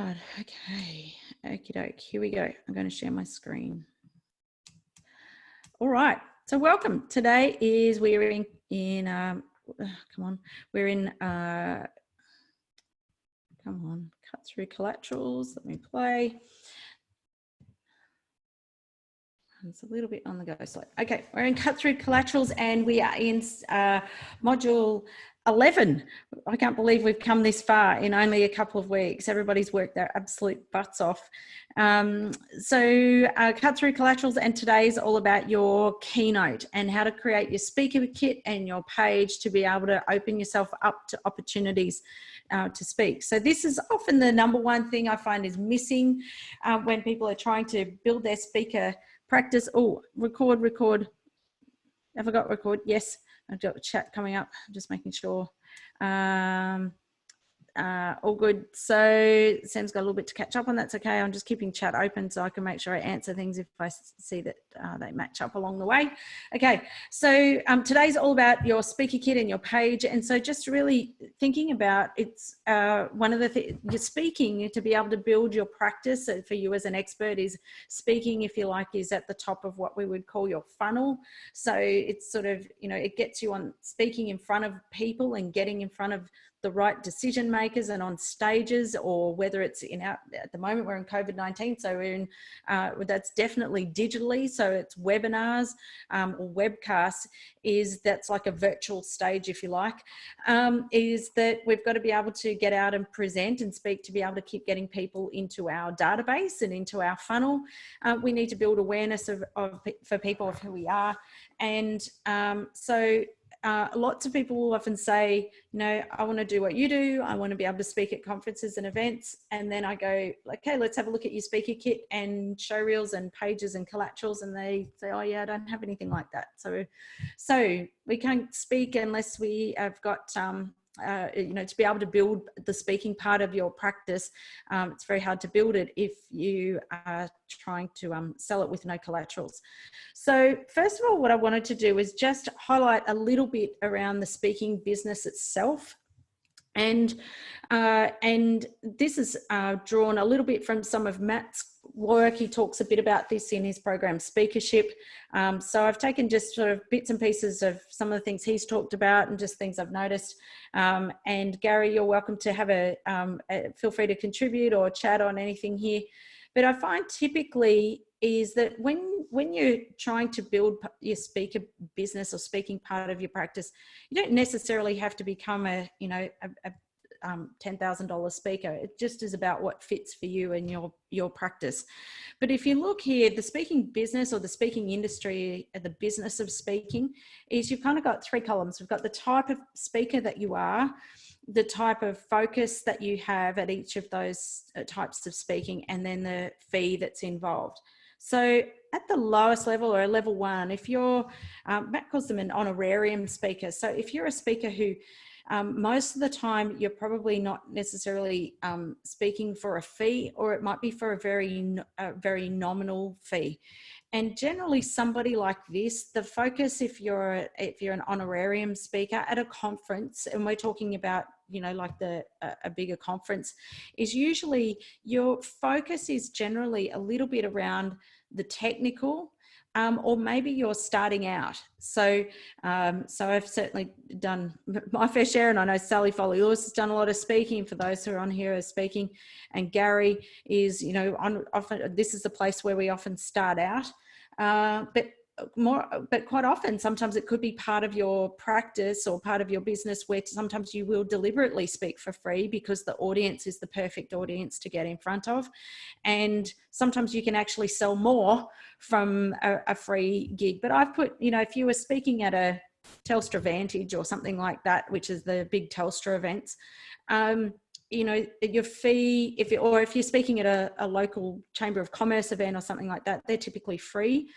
right, okay. Okie doke, here we go. I'm going to share my screen. All right, so welcome. Today is we're in come on, we're in, come on, cut through collaterals. Let me play. It's a little bit on the go slow. Okay, we're in cut through collaterals and we are in module 11. I can't believe we've come this far in only a couple of weeks. Everybody's worked their absolute butts off. Cut through collaterals, and today's all about your keynote and how to create your speaker kit and your page to be able to open yourself up to opportunities to speak. So this is often the number one thing I find is missing when people are trying to build their speaker practice. Oh, record. Have I got record? Yes, I've got a chat coming up. I'm just making sure. All good. So Sam's got a little bit to catch up on. That's okay. I'm just keeping chat open so I can make sure I answer things if I see that they match up along the way. Okay. So today's all about your speaker kit and your page. And so just really thinking about it's one of the things you're speaking to be able to build your practice for you as an expert is speaking, if you like, is at the top of what we would call your funnel. So it's sort of, you know, it gets you on speaking in front of people and getting in front of the right decision makers and on stages, or whether it's in our, at the moment we're in COVID-19, so we're in that's definitely digitally, so it's webinars or webcasts, is that's like a virtual stage, if you like, is that we've got to be able to get out and present and speak to be able to keep getting people into our database and into our funnel. We need to build awareness for people of who we are, and lots of people will often say, you know, I want to do what you do. I want to be able to speak at conferences and events. And then I go, okay, let's have a look at your speaker kit and show reels and pages and collaterals. And they say, oh yeah, I don't have anything like that. So we can't speak unless we have got, you know, to be able to build the speaking part of your practice. It's very hard to build it if you are trying to sell it with no collaterals. So first of all, what I wanted to do is just highlight a little bit around the speaking business itself. And this is drawn a little bit from some of Matt's work. He talks a bit about this in his program Speakership. So I've taken just sort of bits and pieces of some of the things he's talked about and just things I've noticed. And Gary, you're welcome to have feel free to contribute or chat on anything here. But I find typically is that when you're trying to build your speaker business or speaking part of your practice, you don't necessarily have to become a $10,000 speaker. It just is about what fits for you and your practice. But if you look here, the speaking business or the speaking industry, the business of speaking, is you've kind of got three columns. We've got the type of speaker that you are, the type of focus that you have at each of those types of speaking, and then the fee that's involved. So at the lowest level, or level one, if you're, Matt calls them an honorarium speaker. So if you're a speaker who most of the time you're probably not necessarily speaking for a fee, or it might be for a very nominal fee. And generally somebody like this, the focus, if you're an honorarium speaker at a conference, and we're talking about, you know, like a bigger conference, is usually your focus is generally a little bit around the technical, or maybe you're starting out. So I've certainly done my fair share, and I know Sally Foley-Lewis has done a lot of speaking. For those who are on here as speaking, and Gary is, you know, often this is the place where we often start out, but quite often, sometimes it could be part of your practice or part of your business where sometimes you will deliberately speak for free because the audience is the perfect audience to get in front of. And sometimes you can actually sell more from a free gig. But I've put, you know, if you were speaking at a Telstra Vantage or something like that, which is the big Telstra events, you know, your fee, if you're speaking at a local Chamber of Commerce event or something like that, they're typically free.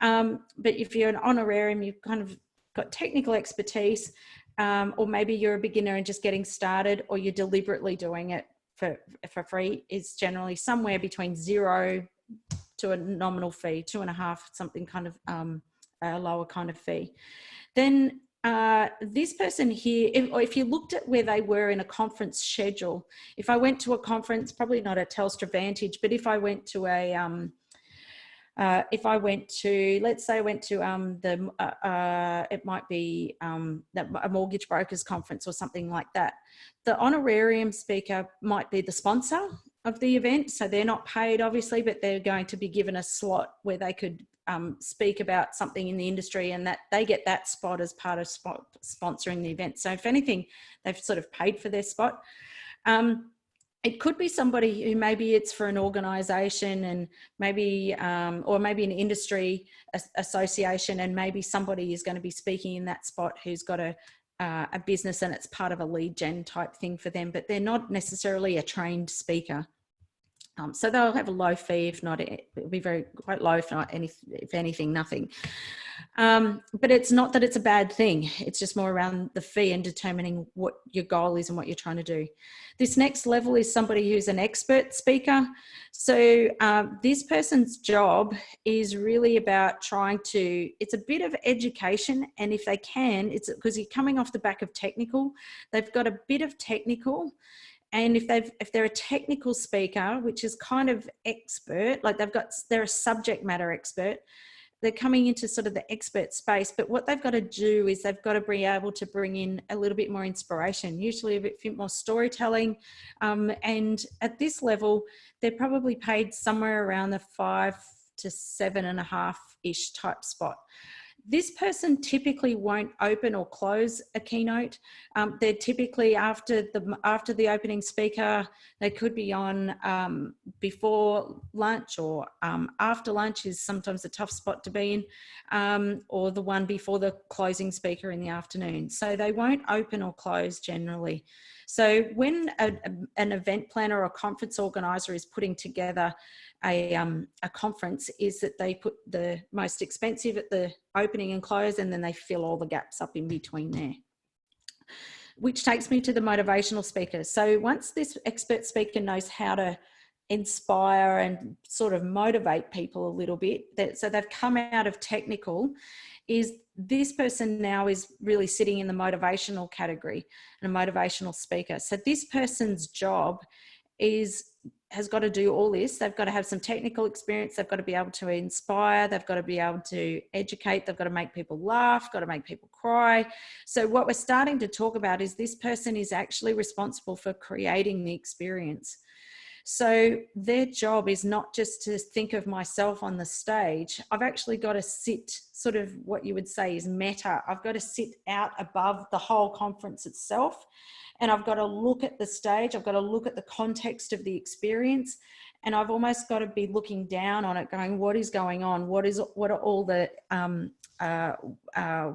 But if you're an honorarium, you've kind of got technical expertise, or maybe you're a beginner and just getting started, or you're deliberately doing it for free, is generally somewhere between 0 to a nominal fee, 2.5, something kind of a lower kind of fee. Then this person here, if you looked at where they were in a conference schedule, if I went to a conference, probably not a Telstra Vantage, but if I went to let's say I went to it might be a mortgage brokers conference or something like that. The honorarium speaker might be the sponsor of the event. So they're not paid obviously, but they're going to be given a slot where they could speak about something in the industry, and that they get that spot as part of sponsoring the event. So if anything, they've sort of paid for their spot. It could be somebody who maybe it's for an organisation, and maybe, or maybe an industry association, and maybe somebody is going to be speaking in that spot who's got a business and it's part of a lead gen type thing for them, but they're not necessarily a trained speaker. So they'll have a low fee, if not, it'll be quite low, if not if anything, nothing. But it's not that it's a bad thing. It's just more around the fee and determining what your goal is and what you're trying to do. This next level is somebody who's an expert speaker. So this person's job is really about it's a bit of education. And if they can, it's because you're coming off the back of technical, they've got a bit of technical. And if they're a technical speaker, which is kind of expert, like they're a subject matter expert, they're coming into sort of the expert space. But what they've got to do is they've got to be able to bring in a little bit more inspiration, usually a bit more storytelling. And at this level, they're probably paid somewhere around the 5 to 7.5-ish type spot. This person typically won't open or close a keynote. They're typically after the opening speaker, they could be on before lunch, or after lunch is sometimes a tough spot to be in, or the one before the closing speaker in the afternoon. So they won't open or close generally. So when an event planner or a conference organizer is putting together a conference, is that they put the most expensive at the opening and close, and then they fill all the gaps up in between there. Which takes me to the motivational speaker. So once this expert speaker knows how to inspire and sort of motivate people a little bit, so they've come out of technical, is this person now is really sitting in the motivational category, and a motivational speaker. So this person's job has got to do all this. They've got to have some technical experience. They've got to be able to inspire. They've got to be able to educate. They've got to make people laugh, got to make people cry. So what we're starting to talk about is this person is actually responsible for creating the experience. So their job is not just to think of myself on the stage. I've actually got to sit, sort of what you would say is meta. I've got to sit out above the whole conference itself. And I've got to look at the stage. I've got to look at the context of the experience. And I've almost got to be looking down on it, going, what is going on? What are all the,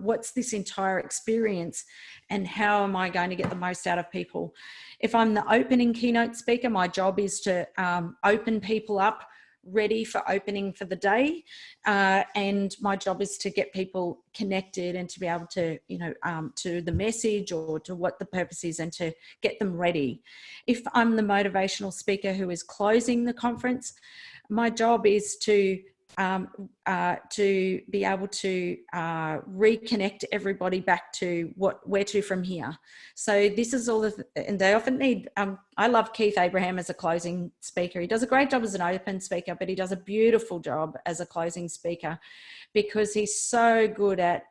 what's this entire experience, and how am I going to get the most out of people? If I'm the opening keynote speaker, my job is to open people up, ready for opening for the day, and my job is to get people connected and to be able to, to the message or to what the purpose is, and to get them ready. If I'm the motivational speaker who is closing the conference, my job is to be able to reconnect everybody back to where to from here. So this is all and they often need, I love Keith Abraham as a closing speaker. He does a great job as an open speaker, but he does a beautiful job as a closing speaker, because he's so good at,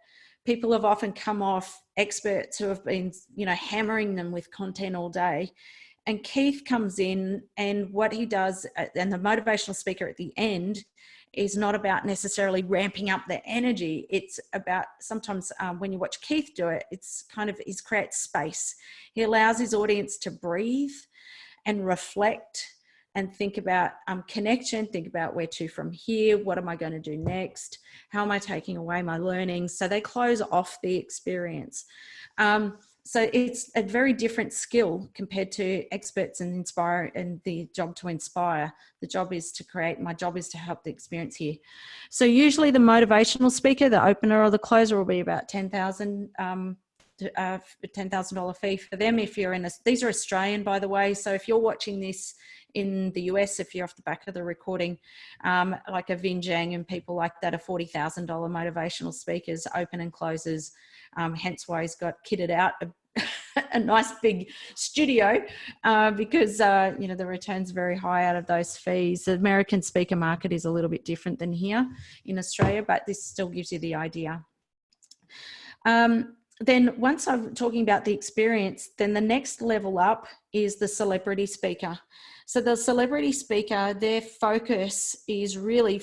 people have often come off experts who have been, hammering them with content all day. And Keith comes in, and what he does, and the motivational speaker at the end, is not about necessarily ramping up their energy. It's about, sometimes when you watch Keith do it, it's kind of, he creates space. He allows his audience to breathe and reflect and think about connection, think about where to from here, what am I going to do next, how am I taking away my learnings? So they close off the experience. So it's a very different skill compared to experts and inspire, and the job to inspire. The job is to create, my job is to help the experience here. So usually the motivational speaker, the opener or the closer, will be about $10,000 fee for them. If you're these are Australian, by the way. So if you're watching this in the US, if you're off the back of the recording, like a Vin Jiang and people like that are $40,000 motivational speakers, open and closes. Hence why he's got kitted out a nice big studio, because the return's very high out of those fees. The American speaker market is a little bit different than here in Australia, but this still gives you the idea. Then once I'm talking about the experience, then the next level up is the celebrity speaker. So the celebrity speaker, their focus is really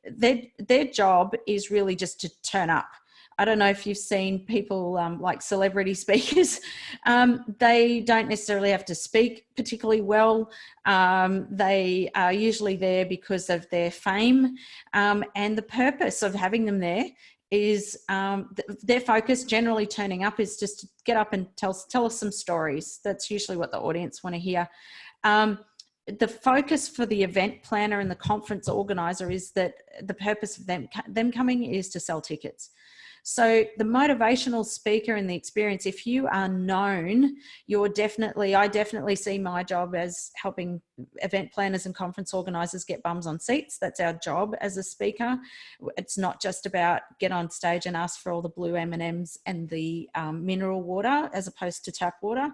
their job is really just to turn up. I don't know if you've seen people like celebrity speakers. They don't necessarily have to speak particularly well. They are usually there because of their fame. And the purpose of having them there is their focus, generally turning up, is just to get up and tell us some stories. That's usually what the audience want to hear. The focus for the event planner and the conference organizer is that the purpose of them coming is to sell tickets. So the motivational speaker and the experience, if you are known, I definitely see my job as helping event planners and conference organizers get bums on seats. That's our job as a speaker. It's not just about get on stage and ask for all the blue M&Ms and the mineral water as opposed to tap water.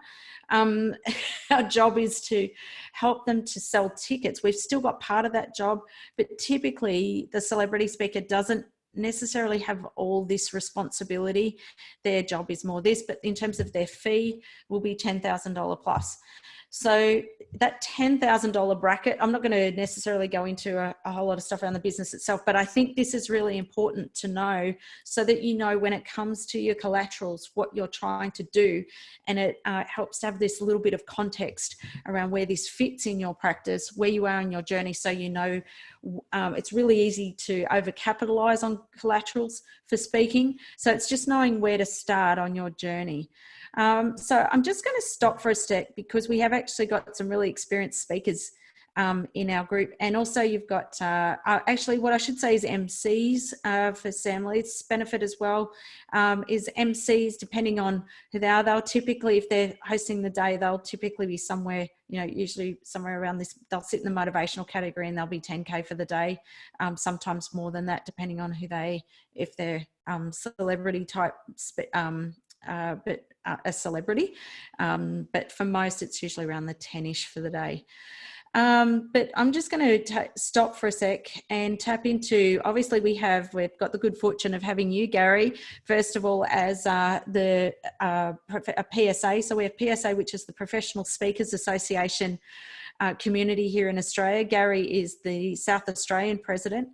Our job is to help them to sell tickets. We've still got part of that job, but typically the celebrity speaker doesn't necessarily have all this responsibility. Their job is more this, but in terms of their fee will be $10,000 plus. So that $10,000 bracket, I'm not going to necessarily go into a whole lot of stuff around the business itself, but I think this is really important to know so that you know when it comes to your collaterals, what you're trying to do. And it helps to have this little bit of context around where this fits in your practice, where you are in your journey, so you know it's really easy to overcapitalize on collaterals for speaking. So it's just knowing where to start on your journey. So I'm just going to stop for a sec because we have actually got some really experienced speakers in our group. And also you've got, actually what I should say is MCs for Sam Lee's benefit as well, is MCs, depending on who they are, they'll typically, if they're hosting the day, they'll typically be somewhere, usually somewhere around this, they'll sit in the motivational category and they'll be 10K for the day, sometimes more than that, depending on who if they're celebrity type, but a celebrity. But for most, it's usually around the 10-ish for the day. But I'm just going to stop for a sec and tap into, obviously we've got the good fortune of having you, Gary, first of all, as a PSA. So we have PSA, which is the Professional Speakers Association community here in Australia. Gary is the South Australian president.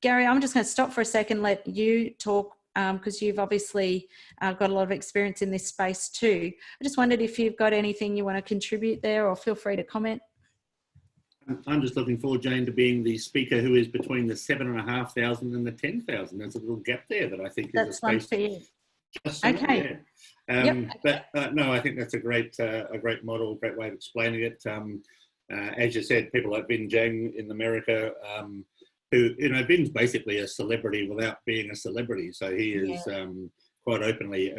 Gary, I'm just going to stop for a second, let you talk, because you've obviously got a lot of experience in this space too. I just wondered if you've got anything you want to contribute there, or feel free to comment. I'm just looking forward, Jane, to being the speaker who is between the 7,500 and the 10,000. There's a little gap there that I think is a space. That's one for you. Just okay. Yeah. Yep. But no, I think that's a great model, great way of explaining it. As you said, people like Vin Jiang in America, who, Vin's basically a celebrity without being a celebrity. So he is quite openly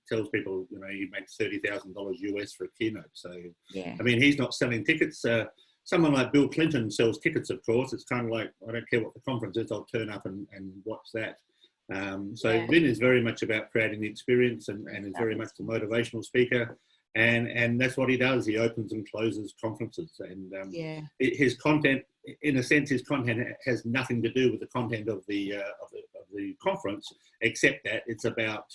tells people, he makes $30,000 US for a keynote. So, I mean, he's not selling tickets. Someone like Bill Clinton sells tickets, of course. It's kind of like, I don't care what the conference is, I'll turn up and watch that. Vin is very much about creating the experience and is very much a motivational speaker. And that's what he does. He opens and closes conferences. And his content, in a sense, his content has nothing to do with the content of the conference, except that it's about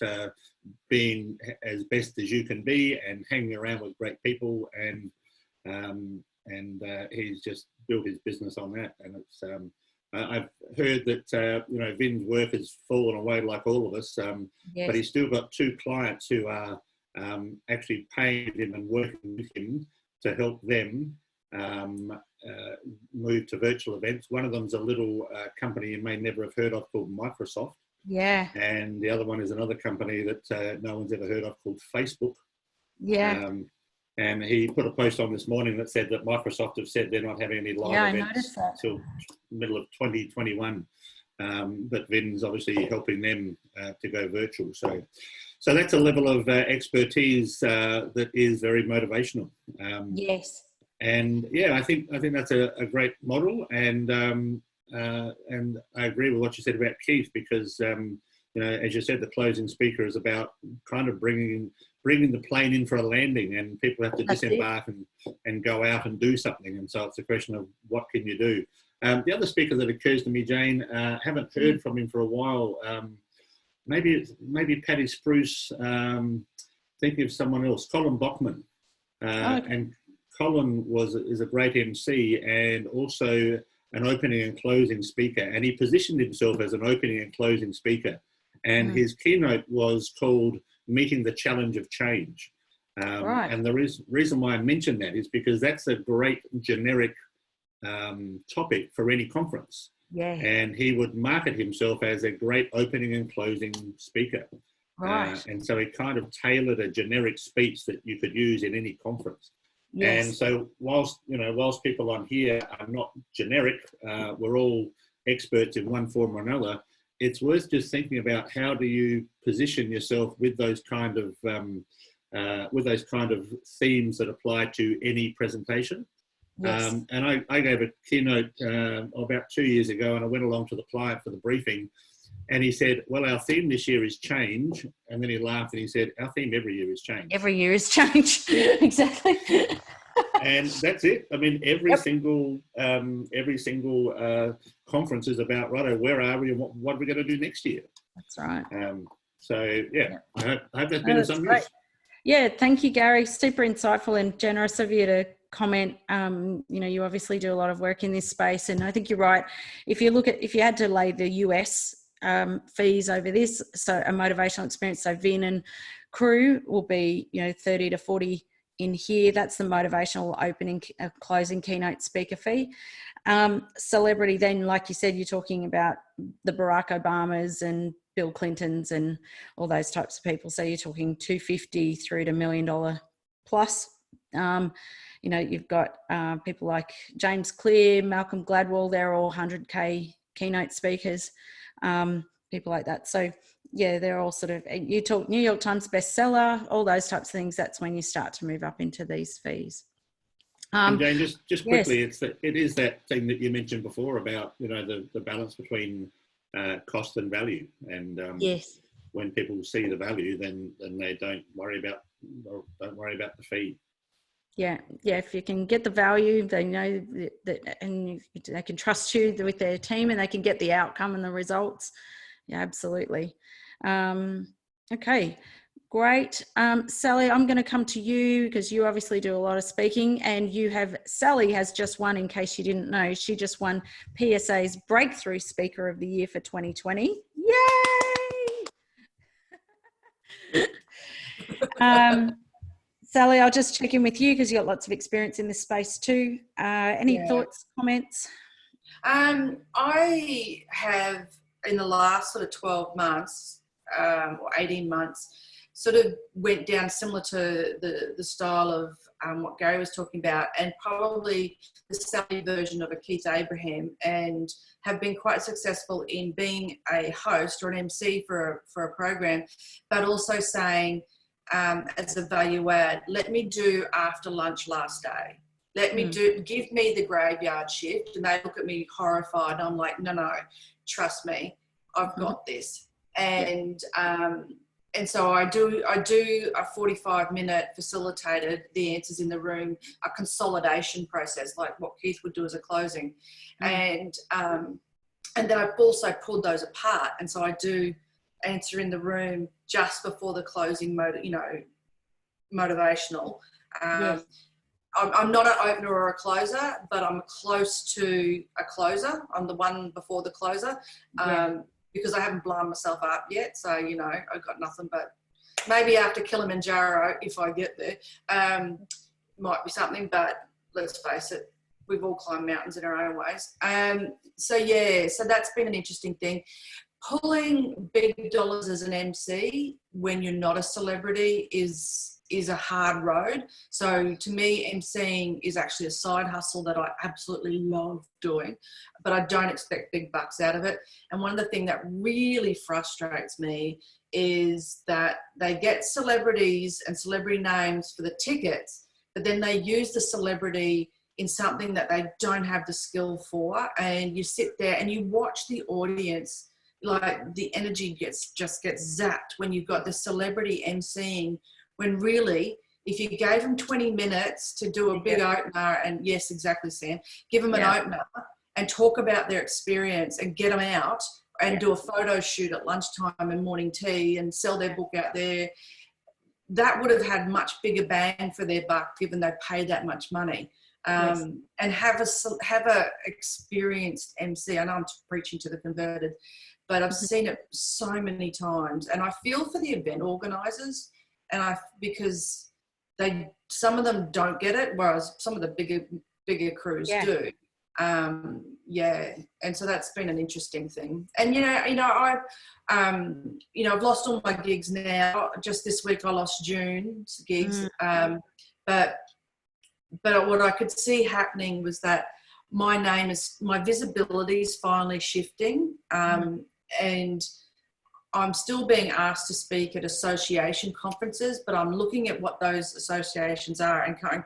being as best as you can be and hanging around with great people. And he's just built his business on that. And it's I've heard that Vin's work has fallen away like all of us, but he's still got 2 clients who are actually paying him and working with him to help them move to virtual events. One of them's a little company you may never have heard of called Microsoft. Yeah. And the other one is another company that no one's ever heard of called Facebook. Yeah. And he put a post on this morning that said that Microsoft have said they're not having any live events until middle of 2021. But Vin's obviously helping them to go virtual. So So that's a level of expertise that is very motivational. Yes. And yeah, I think that's a great model, and I agree with what you said about Keith, because as you said, the closing speaker is about kind of bringing the plane in for a landing, and people have to disembark and go out and do something. And so it's a question of what can you do. The other speaker that occurs to me, Jane, haven't heard from him for a while. Maybe Patty Spruce. Thinking of someone else, Colin Bachman, and Colin is a great MC and also an opening and closing speaker, and he positioned himself as an opening and closing speaker, and his keynote was called "Meeting the Challenge of Change." And the reason why I mention that is because that's a great generic topic for any conference. Yeah. And he would market himself as a great opening and closing speaker. Right. And so he kind of tailored a generic speech that you could use in any conference. Yes. And so whilst people on here are not generic, we're all experts in one form or another, it's worth just thinking about how do you position yourself with those kind of themes that apply to any presentation. Yes. And I gave a keynote about 2 years ago, and I went along to the client for the briefing, and he said, well, our theme this year is change. And then he laughed and he said, our theme every year is change. Every year is change. Exactly. And that's it. I mean, every single conference is about, righto, where are we and what are we going to do next year? That's right. So yeah, I hope that's been of some use. Yeah, thank you, Gary. Super insightful and generous of you to comment. You obviously do a lot of work in this space, and I think you're right. If you had to lay the US fees over this, so a motivational experience, so Vin and crew will be 30 to 40 in here. That's the motivational opening closing keynote speaker fee. Celebrity, then, like you said, you're talking about the Barack Obamas and Bill Clintons and all those types of people. So you're talking $250 through to $1 million plus. You've got people like James Clear, Malcolm Gladwell, they're all 100K keynote speakers, people like that. So yeah, they're all sort of, you talk New York Times bestseller, all those types of things. That's when you start to move up into these fees. And Jane, just quickly, yes. it is that thing that you mentioned before about, the balance between cost and value. And yes. when people see the value, then they don't worry about the fee. Yeah. If you can get the value, they know that, and they can trust you with their team, and they can get the outcome and the results. Yeah, absolutely. Okay, great. Sally, I'm going to come to you because you obviously do a lot of speaking, and Sally has just won, in case you didn't know, she just won PSA's Breakthrough Speaker of the Year for 2020. Yay! Sally, I'll just check in with you because you've got lots of experience in this space too. Any thoughts, comments? I have, in the last sort of 12 months or 18 months, sort of went down similar to the style of what Gary was talking about, and probably the Sally version of a Keith Abraham, and have been quite successful in being a host or an MC for a program, but also saying, as a value add, let me do after lunch last day. Give me the graveyard shift. And they look at me horrified. I'm like, no, trust me, I've got this. And so I do a 45-minute facilitated, the answers in the room, a consolidation process, like what Keith would do as a closing. And then I've also pulled those apart. And so I do answer in the room just before the closing motivational. I'm not an opener or a closer, but I'm close to a closer. I'm the one before the closer, because I haven't blown myself up yet. So, I've got nothing, but maybe after Kilimanjaro, if I get there, might be something, but let's face it, we've all climbed mountains in our own ways. So that's been an interesting thing. Pulling big dollars as an MC when you're not a celebrity is is a hard road. So to me, emceeing is actually a side hustle that I absolutely love doing, but I don't expect big bucks out of it. And one of the things that really frustrates me is that they get celebrities and celebrity names for the tickets, but then they use the celebrity in something that they don't have the skill for. And you sit there and you watch the audience, like the energy just gets zapped when you've got the celebrity emceeing, when really, if you gave them 20 minutes to do a big opener, and yes, exactly, Sam, give them an opener and talk about their experience and get them out and do a photo shoot at lunchtime and morning tea and sell their book out there, that would have had much bigger bang for their buck, given they paid that much money. And have a experienced MC. I know I'm preaching to the converted, but I've seen it so many times, and I feel for the event organisers, because some of them don't get it, whereas some of the bigger crews do. And so that's been an interesting thing. And I've lost all my gigs now. Just this week I lost June's gigs, but what I could see happening was that my visibility is finally shifting, and I'm still being asked to speak at association conferences, but I'm looking at what those associations are and going,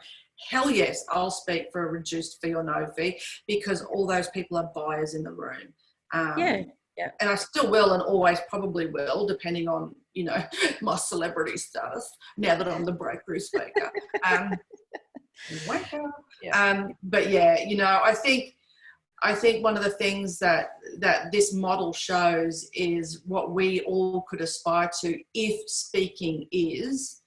hell yes, I'll speak for a reduced fee or no fee, because all those people are buyers in the room. And I still will, and always probably will, depending on, my celebrity status, now that I'm the breakthrough speaker. But yeah, I think one of the things that this model shows is what we all could aspire to if speaking is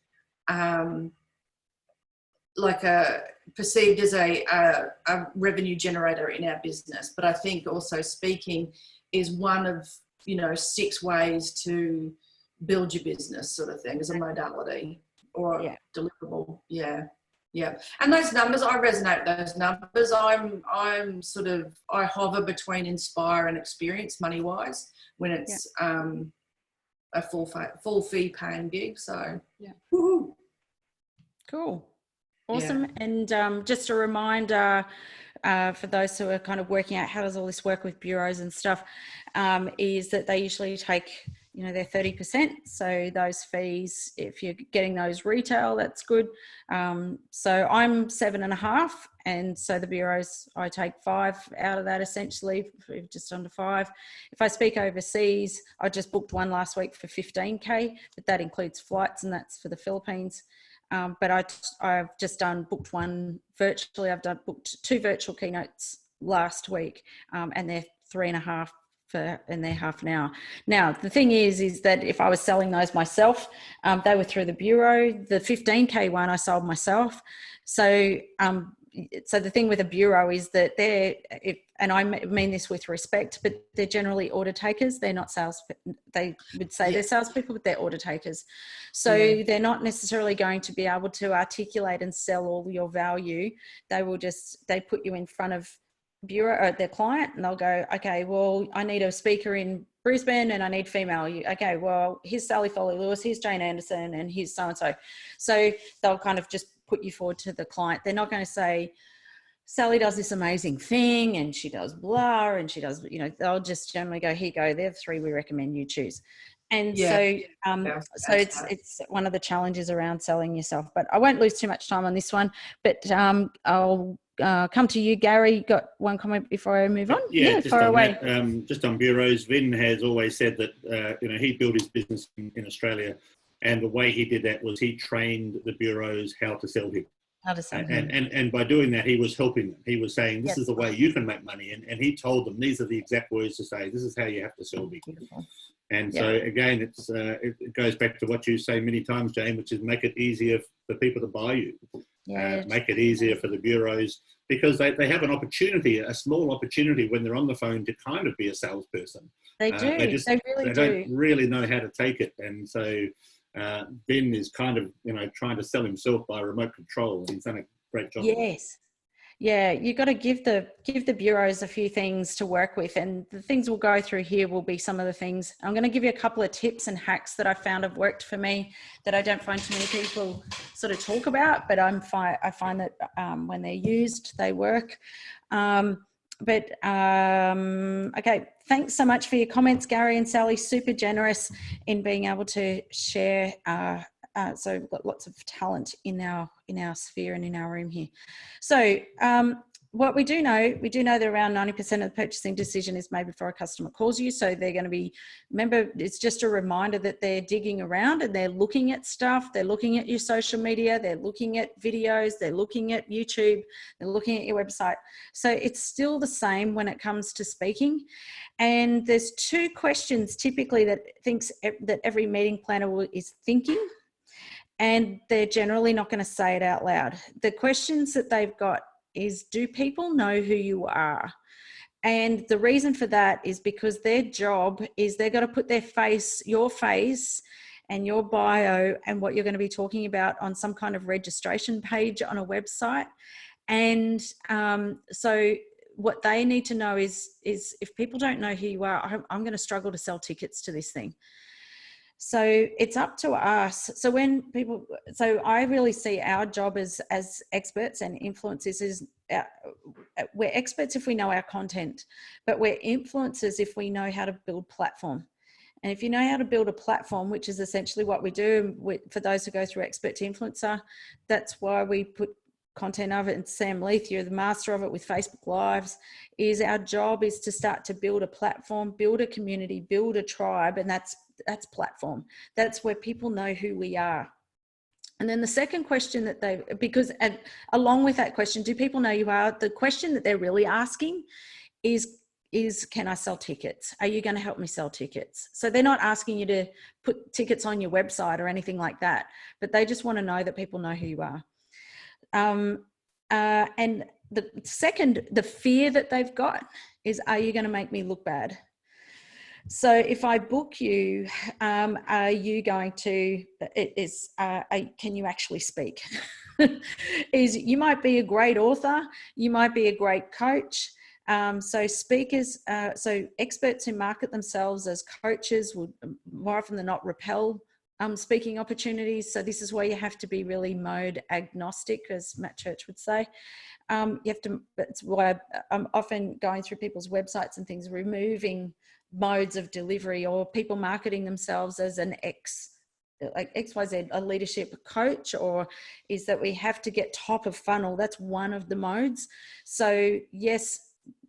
perceived as a revenue generator in our business. But I think also speaking is one of 6 ways to build your business, sort of thing, as a modality or deliverable. Yeah, and those numbers, I resonate with those numbers. I hover between inspire and experience money wise when it's a full fee paying gig. So woo-hoo. Cool, awesome. And just a reminder for those who are kind of working out how does all this work with bureaus and stuff, is that they usually take they're 30%. So those fees, if you're getting those retail, that's good. So I'm 7.5. And so the bureaus, I take 5 out of that, essentially, just under 5. If I speak overseas, I just booked one last week for 15K, but that includes flights, and that's for the Philippines. But I've just booked one virtually. Booked 2 virtual keynotes last week, and they're 3.5 and they're half an hour. Now, the thing is that if I was selling those myself, they were through the bureau. The 15K one I sold myself. So the thing with a bureau is that and I mean this with respect, but they're generally order takers. They're not sales. They would say they're salespeople, but they're order takers. So they're not necessarily going to be able to articulate and sell all your value. They put you in front of bureau or their client, and they'll go, okay, well, I need a speaker in Brisbane and I need female. Okay, well, here's Sally Foley Lewis, here's Jane Anderson, and here's so-and-so. So they'll kind of just put you forward to the client. They're not going to say, Sally does this amazing thing and she does blah, and she does, they'll just generally go, here you go, they're the 3 we recommend you choose. And so it's one of the challenges around selling yourself. But I won't lose too much time on this one, but I'll come to you, Gary. Got one comment before I move on? Far away. Just on bureaus, Vin has always said that he built his business in Australia, and the way he did that was he trained the bureaus how to sell him. And by doing that, he was helping them. He was saying, this is the way you can make money. And he told them, these are the exact words to say. This is how you have to sell me. And so, again, it goes back to what you say many times, Jane, which is make it easier for people to buy you. Make it easier for the bureaus, because they have an opportunity, a small opportunity when they're on the phone to kind of be a salesperson. They do. They don't really know how to take it. And so Ben is kind of, trying to sell himself by remote control. He's done a great job. Yes. Yeah, you've got to give the bureaus a few things to work with, and the things we'll go through here will be some of the things. I'm going to give you a couple of tips and hacks that I found have worked for me that I don't find too many people sort of talk about, but I find that when they're used, they work. Okay, thanks so much for your comments, Gary and Sally. Super generous in being able to share. So we've got lots of talent in our sphere and in our room here. So what we do know that around 90% of the purchasing decision is made before a customer calls you. So they're going to be, remember, it's just a reminder that they're digging around and they're looking at stuff. They're looking at your social media. They're looking at videos. They're looking at YouTube. They're looking at your website. So it's still the same when it comes to speaking. And there's two questions typically that every meeting planner is thinking. And they're generally not going to say it out loud. The questions that they've got is, do people know who you are? And the reason for that is because their job is they've got to put your face and your bio and what you're going to be talking about on some kind of registration page on a website. And so what they need to know is if people don't know who you are, I'm going to struggle to sell tickets to this thing. So it's up to us. So I really see our job as experts and influencers is we're experts if we know our content, but we're influencers if we know how to build platform. And if you know how to build a platform, which is essentially what we do for those who go through expert to influencer, that's why we put content of it. And Sam Leith, you're the master of it with Facebook Lives, is our job is to start to build a platform, build a community, build a tribe. And that's platform. That's where people know who we are. And then the second question and along with that question, do people know you are? The question that they're really asking is can I sell tickets? Are you going to help me sell tickets? So they're not asking you to put tickets on your website or anything like that, but they just want to know that people know who you are. And the fear that they've got is, are you going to make me look bad? So if I book you, are you going to, can you actually speak? You might be a great author, you might be a great coach. So experts who market themselves as coaches would more often than not repel speaking opportunities. So this is where you have to be really mode agnostic, as Matt Church would say. That's why I'm often going through people's websites and things, removing modes of delivery or people marketing themselves as an XYZ, a leadership coach, or is that we have to get top of funnel. That's one of the modes. So yes,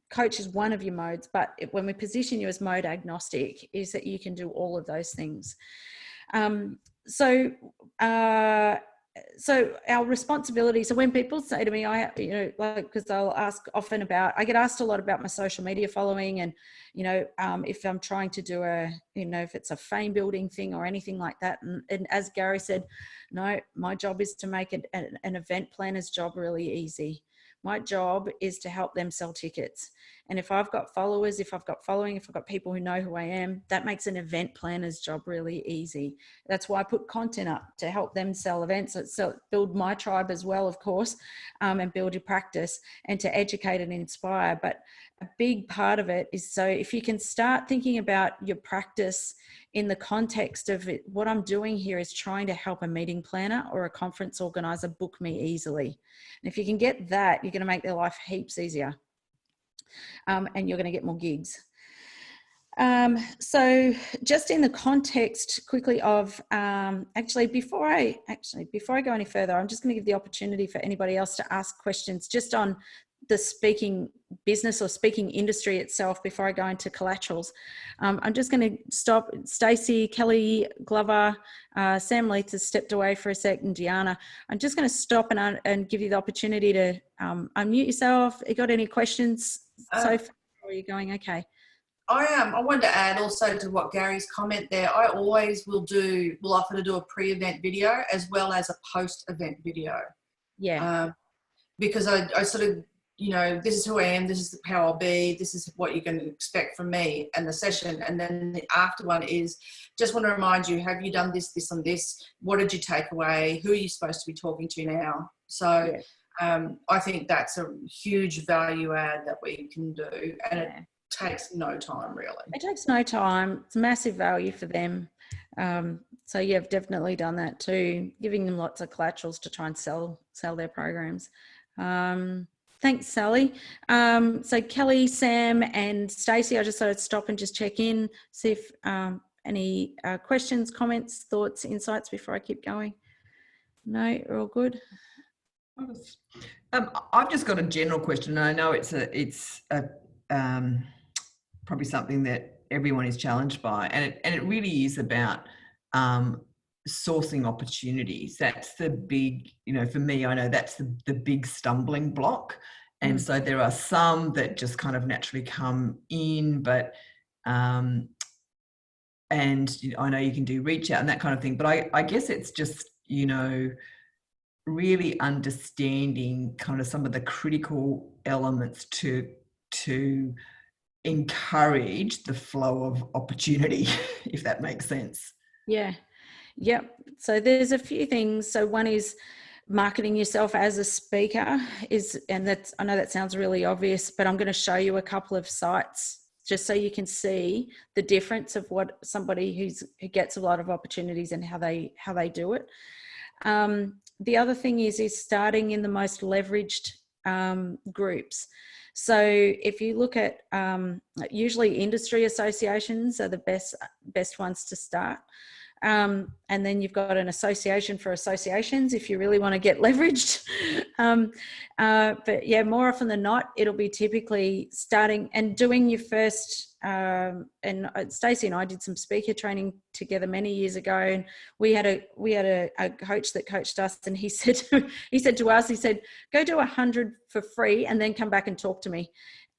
coach is one of your modes, but when we position you as mode agnostic, is that you can do all of those things. So our responsibility. So when people say to me, because I'll ask often I get asked a lot about my social media following, and if I'm trying to do if it's a fame building thing or anything like that. And as Gary said, no, my job is to make an event planner's job really easy. My job is to help them sell tickets. And if I've got followers, if I've got people who know who I am, that makes an event planner's job really easy. That's why I put content up to help them sell events. So build my tribe as well, of course, and build your practice and to educate and inspire. But a big part of it is, so if you can start thinking about your practice in the context of it, what I'm doing here is trying to help a meeting planner or a conference organizer book me easily. And if you can get that, you're going to make their life heaps easier. And you're going to get more gigs. So just in the context quickly of, before I go any further, I'm just going to give the opportunity for anybody else to ask questions just on the speaking business or speaking industry itself before I go into collaterals. I'm just going to stop. Stacey, Kelly, Glover, Sam Leith has stepped away for a second, Deanna. I'm just going to stop and give you the opportunity to unmute yourself. You got any questions so far? Or are you going okay? I wanted to add also to what Gary's comment there. I always will offer to do a pre-event video as well as a post-event video. Yeah. Because I sort of, this is who I am, this is how I'll be, this is what you're going to expect from me and the session. And then the after one is, just want to remind you, have you done this, this and this? What did you take away? Who are you supposed to be talking to now? So I think that's a huge value add that we can do, and it Yeah. takes no time really. It takes no time. It's massive value for them. So you've definitely done that too, giving them lots of collaterals to try and sell their programs. Thanks, Sally. So Kelly, Sam, and Stacey, I just thought I'd stop and just check in, see if any questions, comments, thoughts, insights before I keep going. No, we're all good. I've just got a general question. And I know it's probably something that everyone is challenged by, and it really is about sourcing opportunities. That's the big, for me, I know that's the big stumbling block. And so there are some that just kind of naturally come in, but and I know you can do reach out and that kind of thing, but I guess it's just, really understanding kind of some of the critical elements to encourage the flow of opportunity, if that makes sense. Yeah. Yep. So there's a few things. So one is marketing yourself as a speaker and that's, I know that sounds really obvious, but I'm going to show you a couple of sites just so you can see the difference of what somebody who gets a lot of opportunities and how they do it. The other thing is starting in the most leveraged groups. So if you look at usually industry associations are the best ones to start. And then you've got an association for associations if you really want to get leveraged. But yeah, more often than not, it'll be typically starting and doing your first, and Stacey and I did some speaker training together many years ago, and we had a coach that coached us, and he said to us, go do 100 for free and then come back and talk to me.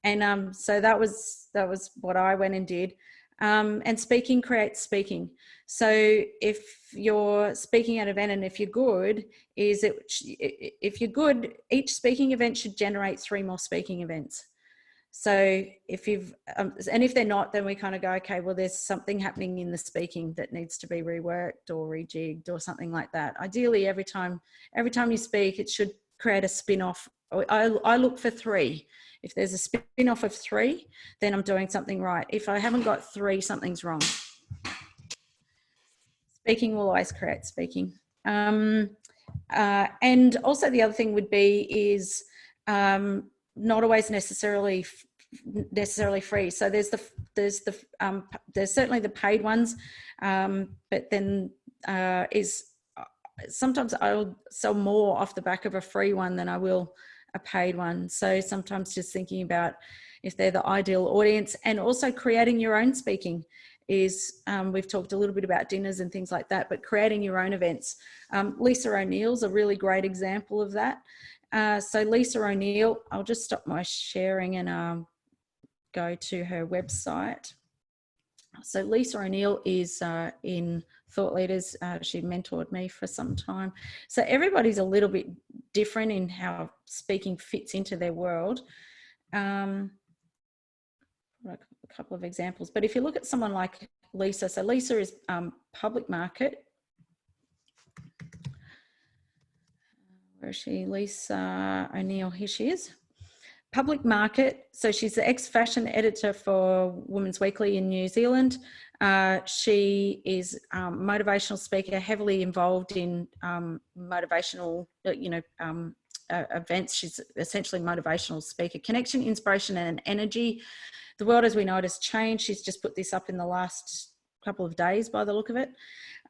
And so that was what I went and did. And speaking creates speaking. So if you're speaking at an event, and if you're good, if you're good, each speaking event should generate 3 more speaking events. So if and if they're not, then we kind of go, okay, well, there's something happening in the speaking that needs to be reworked or rejigged or something like that. Ideally, every time you speak, it should create a spin-off. I look for 3. If there's a spin-off of 3, then I'm doing something right. If I haven't got 3, something's wrong. Speaking will always create speaking. And also the other thing would be is not always necessarily free. So there's certainly the paid ones, but then sometimes I'll sell more off the back of a free one than I will a paid one. So sometimes just thinking about if they're the ideal audience, and also creating your own speaking is, we've talked a little bit about dinners and things like that, but creating your own events. Lisa O'Neill's a really great example of that. So Lisa O'Neill, I'll just stop my sharing and go to her website. So Lisa O'Neill is in Thought Leaders. She mentored me for some time. So everybody's a little bit different in how speaking fits into their world. A couple of examples, but if you look at someone like Lisa, so Lisa is public market. Where is she? Lisa O'Neill, here she is. Public market. So she's the ex-fashion editor for Women's Weekly in New Zealand. She is a motivational speaker, heavily involved in motivational, events. She's essentially a motivational speaker. Connection, inspiration, and energy. The world as we know it has changed. She's just put this up in the last couple of days by the look of it.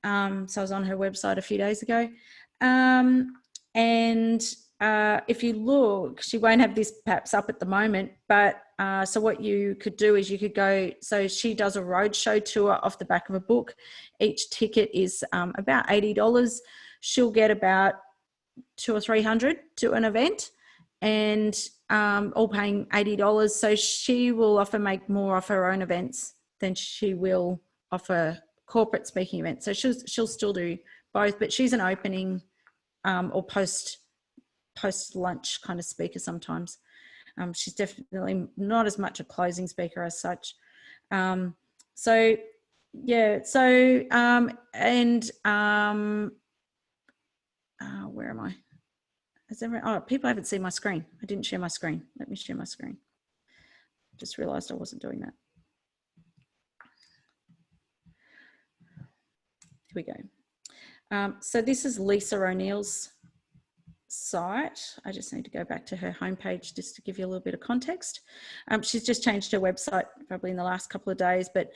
So I was on her website a few days ago. If you look, she won't have this perhaps up at the moment, but so what you could do is you could go, so she does a roadshow tour off the back of a book. Each ticket is about $80. She'll get about 200 or 300 to an event, and all paying $80. So she will often make more off her own events than she will offer corporate speaking events. So she'll still do both, but she's an opening or post lunch kind of speaker sometimes. She's definitely not as much a closing speaker as such. Where am I? Oh, people haven't seen my screen. I didn't share my screen. Let me share my screen. Just realized I wasn't doing that. Here we go. So this is Lisa O'Neill's site. I just need to go back to her homepage just to give you a little bit of context. She's just changed her website probably in the last couple of days, but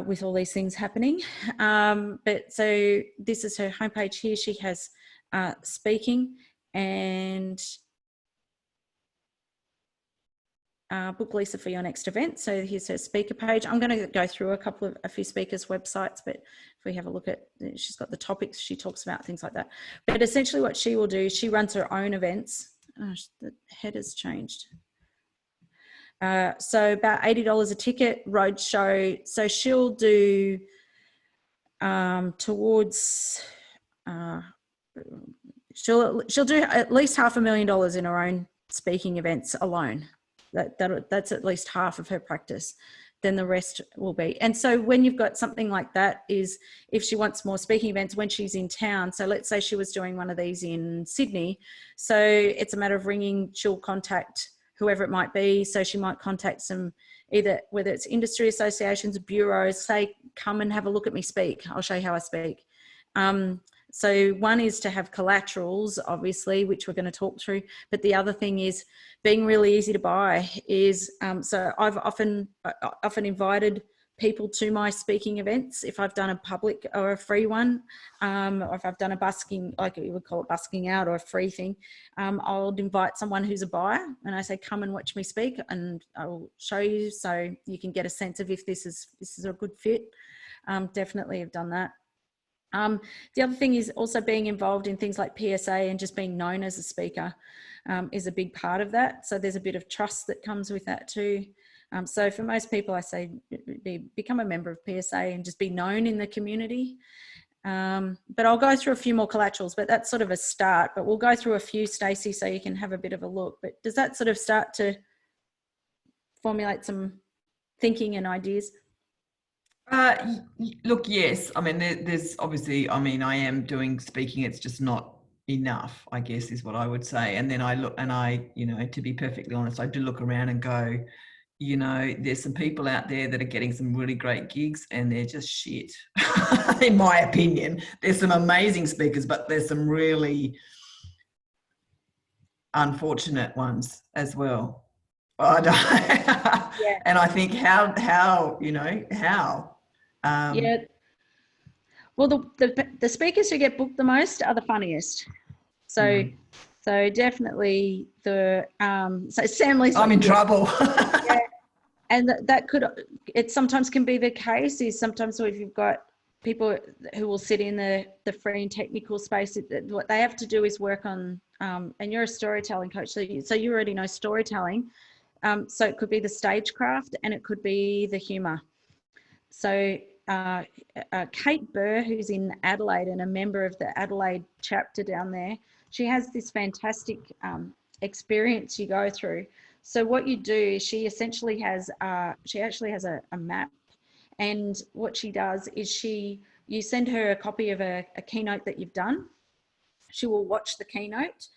with all these things happening. But so this is her homepage here. She has speaking and book Lisa for your next event. So here's her speaker page. I'm going to go through a few speakers' websites, but if we have a look at, she's got the topics she talks about, things like that. But essentially what she will do, she runs her own events. Oh, the header's changed. So about $80 a ticket, road show. So she'll do she'll do at least $500,000 in her own speaking events alone. That's at least half of her practice. Then the rest will be. And so when you've got something like that, is if she wants more speaking events when she's in town. So let's say she was doing one of these in Sydney. So it's a matter of ringing, she'll contact whoever it might be. So she might contact some, either whether it's industry associations, bureaus, say, come and have a look at me speak. I'll show you how I speak. So one is to have collaterals, obviously, which we're going to talk through. But the other thing is being really easy to buy is, so I've often invited people to my speaking events if I've done a public or a free one, or if I've done a busking, like we would call it busking out, or a free thing. I'll invite someone who's a buyer and I say, come and watch me speak, and I'll show you so you can get a sense of if this is a good fit. Definitely have done that. The other thing is also being involved in things like PSA and just being known as a speaker is a big part of that. So there's a bit of trust that comes with that too. So for most people, I say become a member of PSA and just be known in the community. But I'll go through a few more collaterals, but that's sort of a start. But we'll go through a few, Stacey, so you can have a bit of a look. But does that sort of start to formulate some thinking and ideas? Look, yes. I mean, there's obviously, I mean, I am doing speaking. It's just not enough, I guess, is what I would say. And then I look, and I, you know, to be perfectly honest, I do look around and go, you know, there's some people out there that are getting some really great gigs and they're just shit, in my opinion. There's some amazing speakers, but there's some really unfortunate ones as well. Yeah. And I think how, you know, how? Yeah. Well, the speakers who get booked the most are the funniest. So, so definitely the so Sam Lee's. I'm in trouble. Yeah. And that could, it sometimes can be the case. Is sometimes if you've got people who will sit in the free and technical space, what they have to do is work on. And you're a storytelling coach, so you already know storytelling. So it could be the stagecraft and it could be the humour. So Kate Burr, who's in Adelaide and a member of the Adelaide chapter down there, she has this fantastic experience you go through. So what you do is she actually has a map, and what she does is you send her a copy of a keynote that you've done. She will watch the keynote.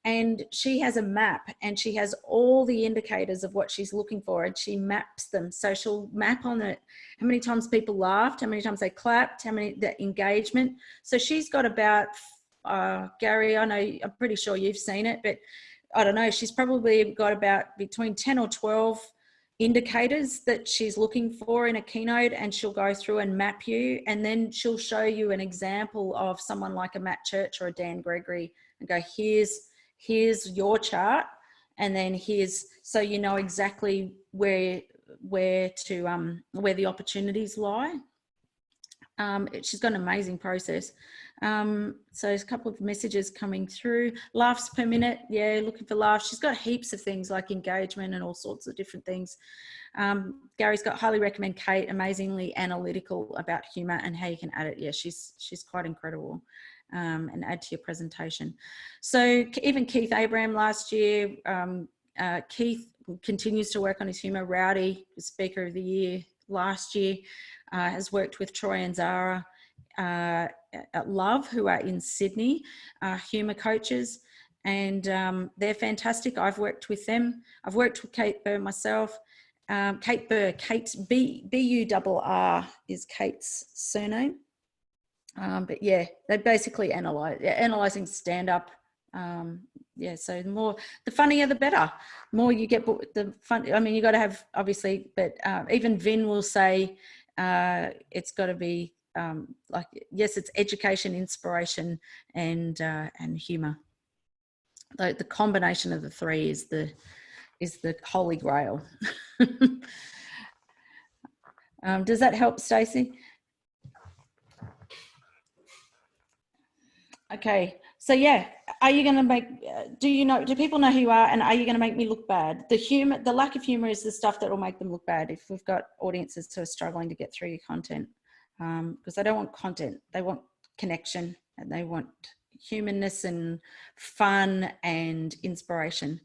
And she has a map and she has all the indicators of what she's looking for, and she maps them. So she'll map on it how many times people laughed, how many times they clapped, the engagement. So she's got about, Gary, I know, I'm pretty sure you've seen it, but I don't know, she's probably got about between 10 or 12 indicators that she's looking for in a keynote, and she'll go through and map you, and then she'll show you an example of someone like a Matt Church or a Dan Gregory and go, here's your chart, and then so you know exactly where the opportunities lie. She's got an amazing process. So there's a couple of messages coming through. Laughs per minute, yeah, looking for laughs. She's got heaps of things like engagement and all sorts of different things. Gary's got highly recommend Kate, amazingly analytical about humour and how you can add it. Yeah, she's quite incredible. And add to your presentation. So even Keith Abraham last year, Keith continues to work on his humour. Rowdy, Speaker of the Year last year, has worked with Troy and Zara at Love, who are in Sydney, humour coaches. and they're fantastic. I've worked with them. I've worked with Kate Burr myself. Kate Burr, Kate B-U-R-R is Kate's surname. But yeah, they're basically analysing stand-up. Yeah, so the funnier the better. More you get, the fun. I mean, you got to have, obviously, but even Vin will say it's got to be like, yes, it's education, inspiration, and humour. The combination of the three is the holy grail. Does that help, Stacey? Okay, so yeah, are you going to make, do people know who you are, and are you going to make me look bad? The lack of humor is the stuff that will make them look bad if we've got audiences who are struggling to get through your content, because they don't want content, they want connection, and they want humanness and fun and inspiration.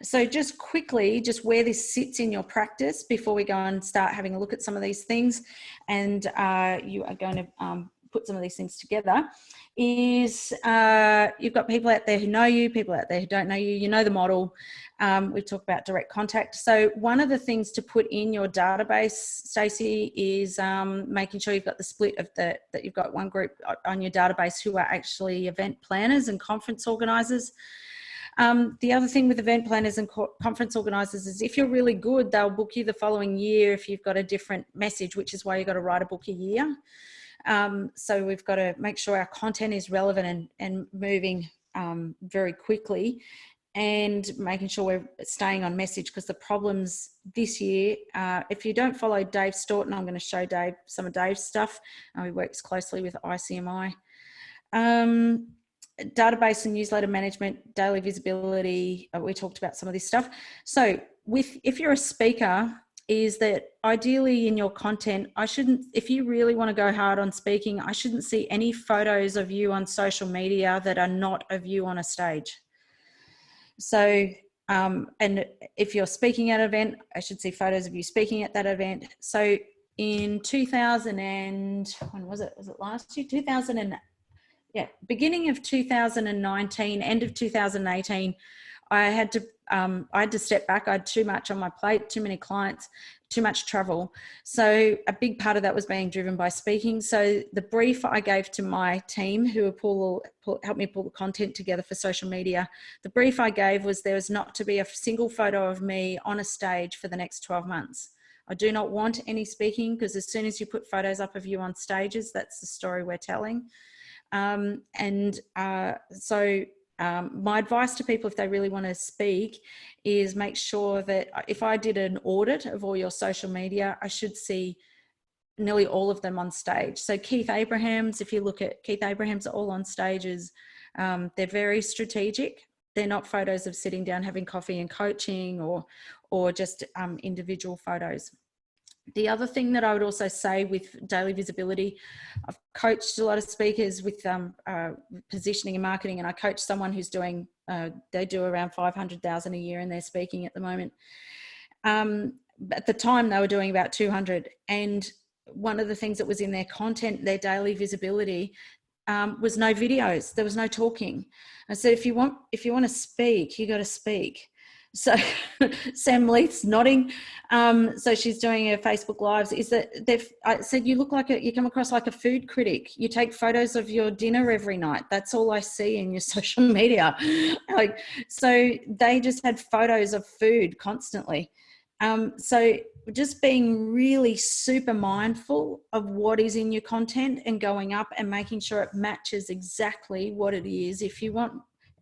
So just quickly, just where this sits in your practice before we go and start having a look at some of these things, and you are going to put some of these things together, is you've got people out there who know you, people out there who don't know you. You know the model. We've talked about direct contact. So one of the things to put in your database, Stacey, is making sure you've got the split of that you've got one group on your database who are actually event planners and conference organisers. The other thing with event planners and conference organisers is if you're really good, they'll book you the following year if you've got a different message, which is why you've got to write a book a year. So we've got to make sure our content is relevant and moving very quickly, and making sure we're staying on message, because the problems this year, if you don't follow Dave Staunton, I'm going to show Dave some of Dave's stuff. He works closely with ICMI. Database and newsletter management, daily visibility, we talked about some of this stuff. So if you're a speaker, is that ideally in your content, if you really want to go hard on speaking, I shouldn't see any photos of you on social media that are not of you on a stage. So, and if you're speaking at an event, I should see photos of you speaking at that event. So in 2000 and, when was it? Was it last year? Beginning of 2019, end of 2018, I had to step back. I had too much on my plate, too many clients, too much travel. So a big part of that was being driven by speaking. So the brief I gave to my team, who helped me pull the content together for social media, the brief I gave was there was not to be a single photo of me on a stage for the next 12 months. I do not want any speaking, because as soon as you put photos up of you on stages, that's the story we're telling. My advice to people, if they really want to speak, is make sure that if I did an audit of all your social media, I should see nearly all of them on stage. So Keith Abrahams, if you look at Keith Abrahams, are all on stages. They're very strategic. They're not photos of sitting down having coffee and coaching, or just individual photos. The other thing that I would also say with daily visibility, I've coached a lot of speakers with positioning and marketing, and I coach someone who's doing, they do around 500,000 a year and they're speaking at the moment. At the time they were doing about 200. And one of the things that was in their content, their daily visibility, was no videos. There was no talking. I said, if you want to speak, you got to speak. So Sam Leith's nodding. So she's doing her Facebook Lives. I said, you come across like a food critic. You take photos of your dinner every night. That's all I see in your social media. So they just had photos of food constantly. So just being really super mindful of what is in your content and going up and making sure it matches exactly what it is. If you want,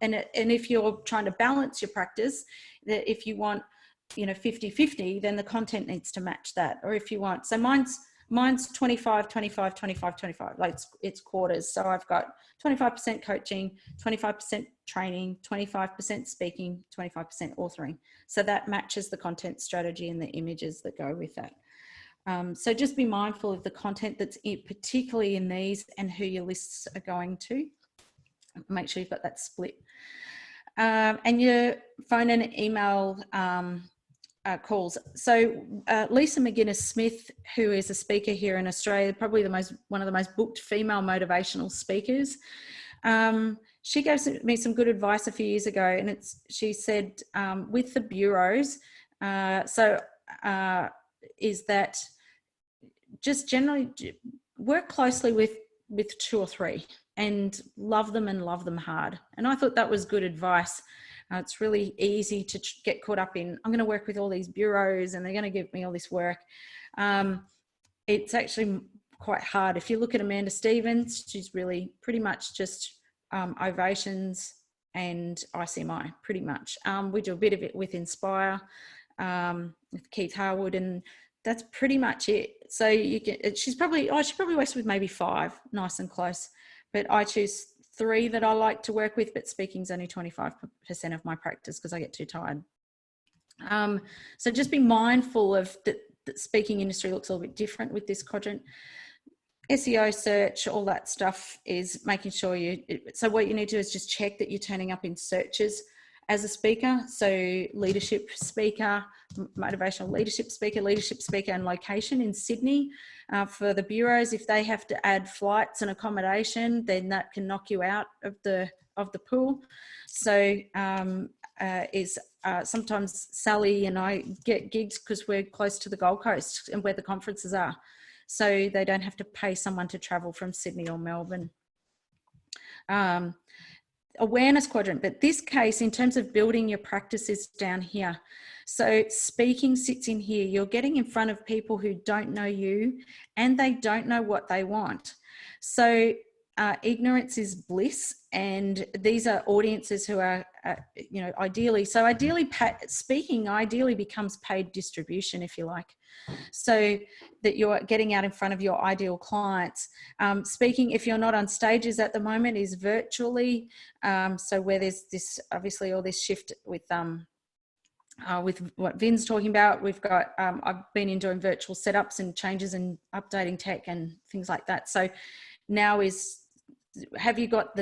and if you're trying to balance your practice, that if you want, 50-50, then the content needs to match that. Or if you want, so mine's 25, 25, 25, 25, like it's quarters. So I've got 25% coaching, 25% training, 25% speaking, 25% authoring. So that matches the content strategy and the images that go with that. So just be mindful of the content that's particularly in these and who your lists are going to. Make sure you've got that split. And your phone and email calls. So Lisa McGuinness Smith, who is a speaker here in Australia, probably one of the most booked female motivational speakers. she gave me some good advice a few years ago, and she said with the bureaus, is that just generally work closely with 2 or 3 and love them hard. And I thought that was good advice. It's really easy to get caught up in, I'm going to work with all these bureaus and they're going to give me all this work. It's actually quite hard. If you look at Amanda Stevens, she's really pretty much just Ovations and ICMI, pretty much. We do a bit of it with Inspire, with Keith Harwood, and that's pretty much it. So you can, she probably works with maybe 5, nice and close, but I choose 3 that I like to work with, but speaking's only 25% of my practice because I get too tired. So just be mindful of that the speaking industry looks a little bit different with this quadrant. SEO, search, all that stuff is making sure so what you need to do is just check that you're turning up in searches as a speaker. So leadership speaker, motivational leadership speaker and location in Sydney. For the bureaus, if they have to add flights and accommodation, then that can knock you out of the pool. So sometimes Sally and I get gigs because we're close to the Gold Coast and where the conferences are. So they don't have to pay someone to travel from Sydney or Melbourne. Awareness quadrant, but this case in terms of building your practice is down here. So speaking sits in here. You're getting in front of people who don't know you and they don't know what they want. So ignorance is bliss, and these are audiences who are, ideally speaking ideally becomes paid distribution, if you like. So that you're getting out in front of your ideal clients. Speaking, if you're not on stages at the moment, is virtually. So where there's this, obviously all this shift with what Vin's talking about, we've got, I've been doing virtual setups and changes and updating tech and things like that. So now have you got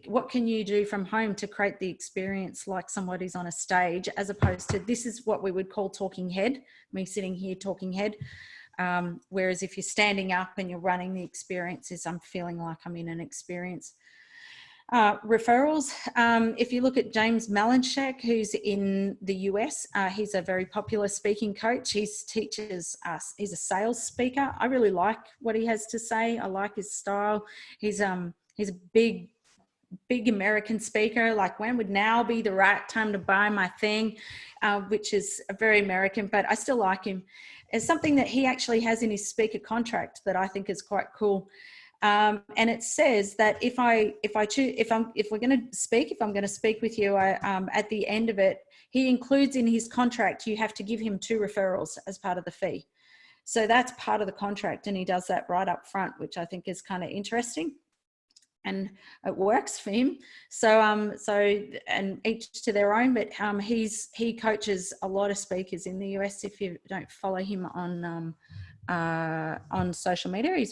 what can you do from home to create the experience like somebody's on a stage, as opposed to, this is what we would call talking head, me sitting here talking head. Whereas if you're standing up and you're running the experiences, I'm feeling like I'm in an experience. Referrals. If you look at James Malinchak, who's in the US, he's a very popular speaking coach. He teaches us, he's a sales speaker. I really like what he has to say. I like his style. He's a big American speaker, like when would now be the right time to buy my thing, which is very American, but I still like him. It's something that he actually has in his speaker contract that I think is quite cool. And it says that if I'm going to speak with you, at the end of it, he includes in his contract, you have to give him 2 referrals as part of the fee. So that's part of the contract, and he does that right up front, which I think is kind of interesting, and it works for him. So, and each to their own, but he coaches a lot of speakers in the US. If you don't follow him on social media,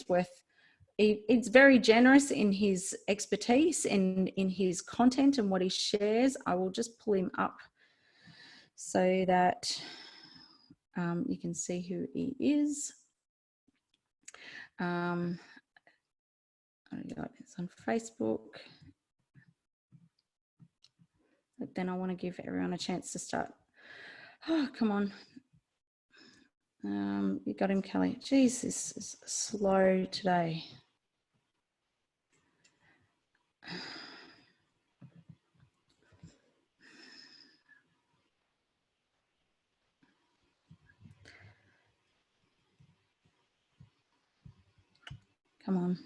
it's very generous in his expertise and in his content and what he shares. I will just pull him up so that you can see who he is. It's on Facebook. But then I want to give everyone a chance to start. Oh, come on. You got him, Kelly. Jeez, this is slow today. Come on.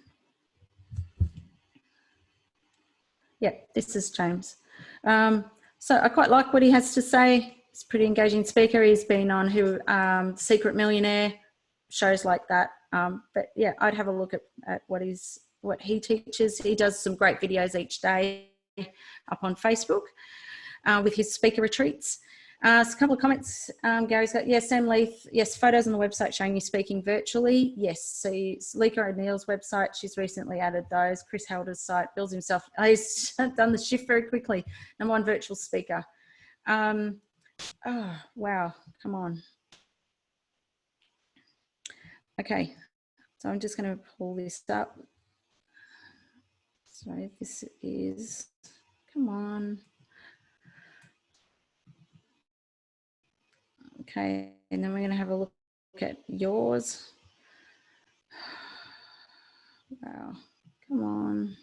Yeah, this is James. So I quite like what he has to say. He's a pretty engaging speaker. He's been on Secret Millionaire, shows like that. But yeah, I'd have a look at what he teaches. He does some great videos each day up on Facebook with his speaker retreats. So a couple of comments. Gary's got, yes, Sam Leith, yes, photos on the website showing you speaking virtually. Yes, so Lika O'Neill's website, she's recently added those. Chris Helder's site builds himself. He's done the shift very quickly. #1 virtual speaker. Oh, wow, come on. Okay, so I'm just going to pull this up. So this is, come on. Okay, and then we're going to have a look at yours. Wow, come on.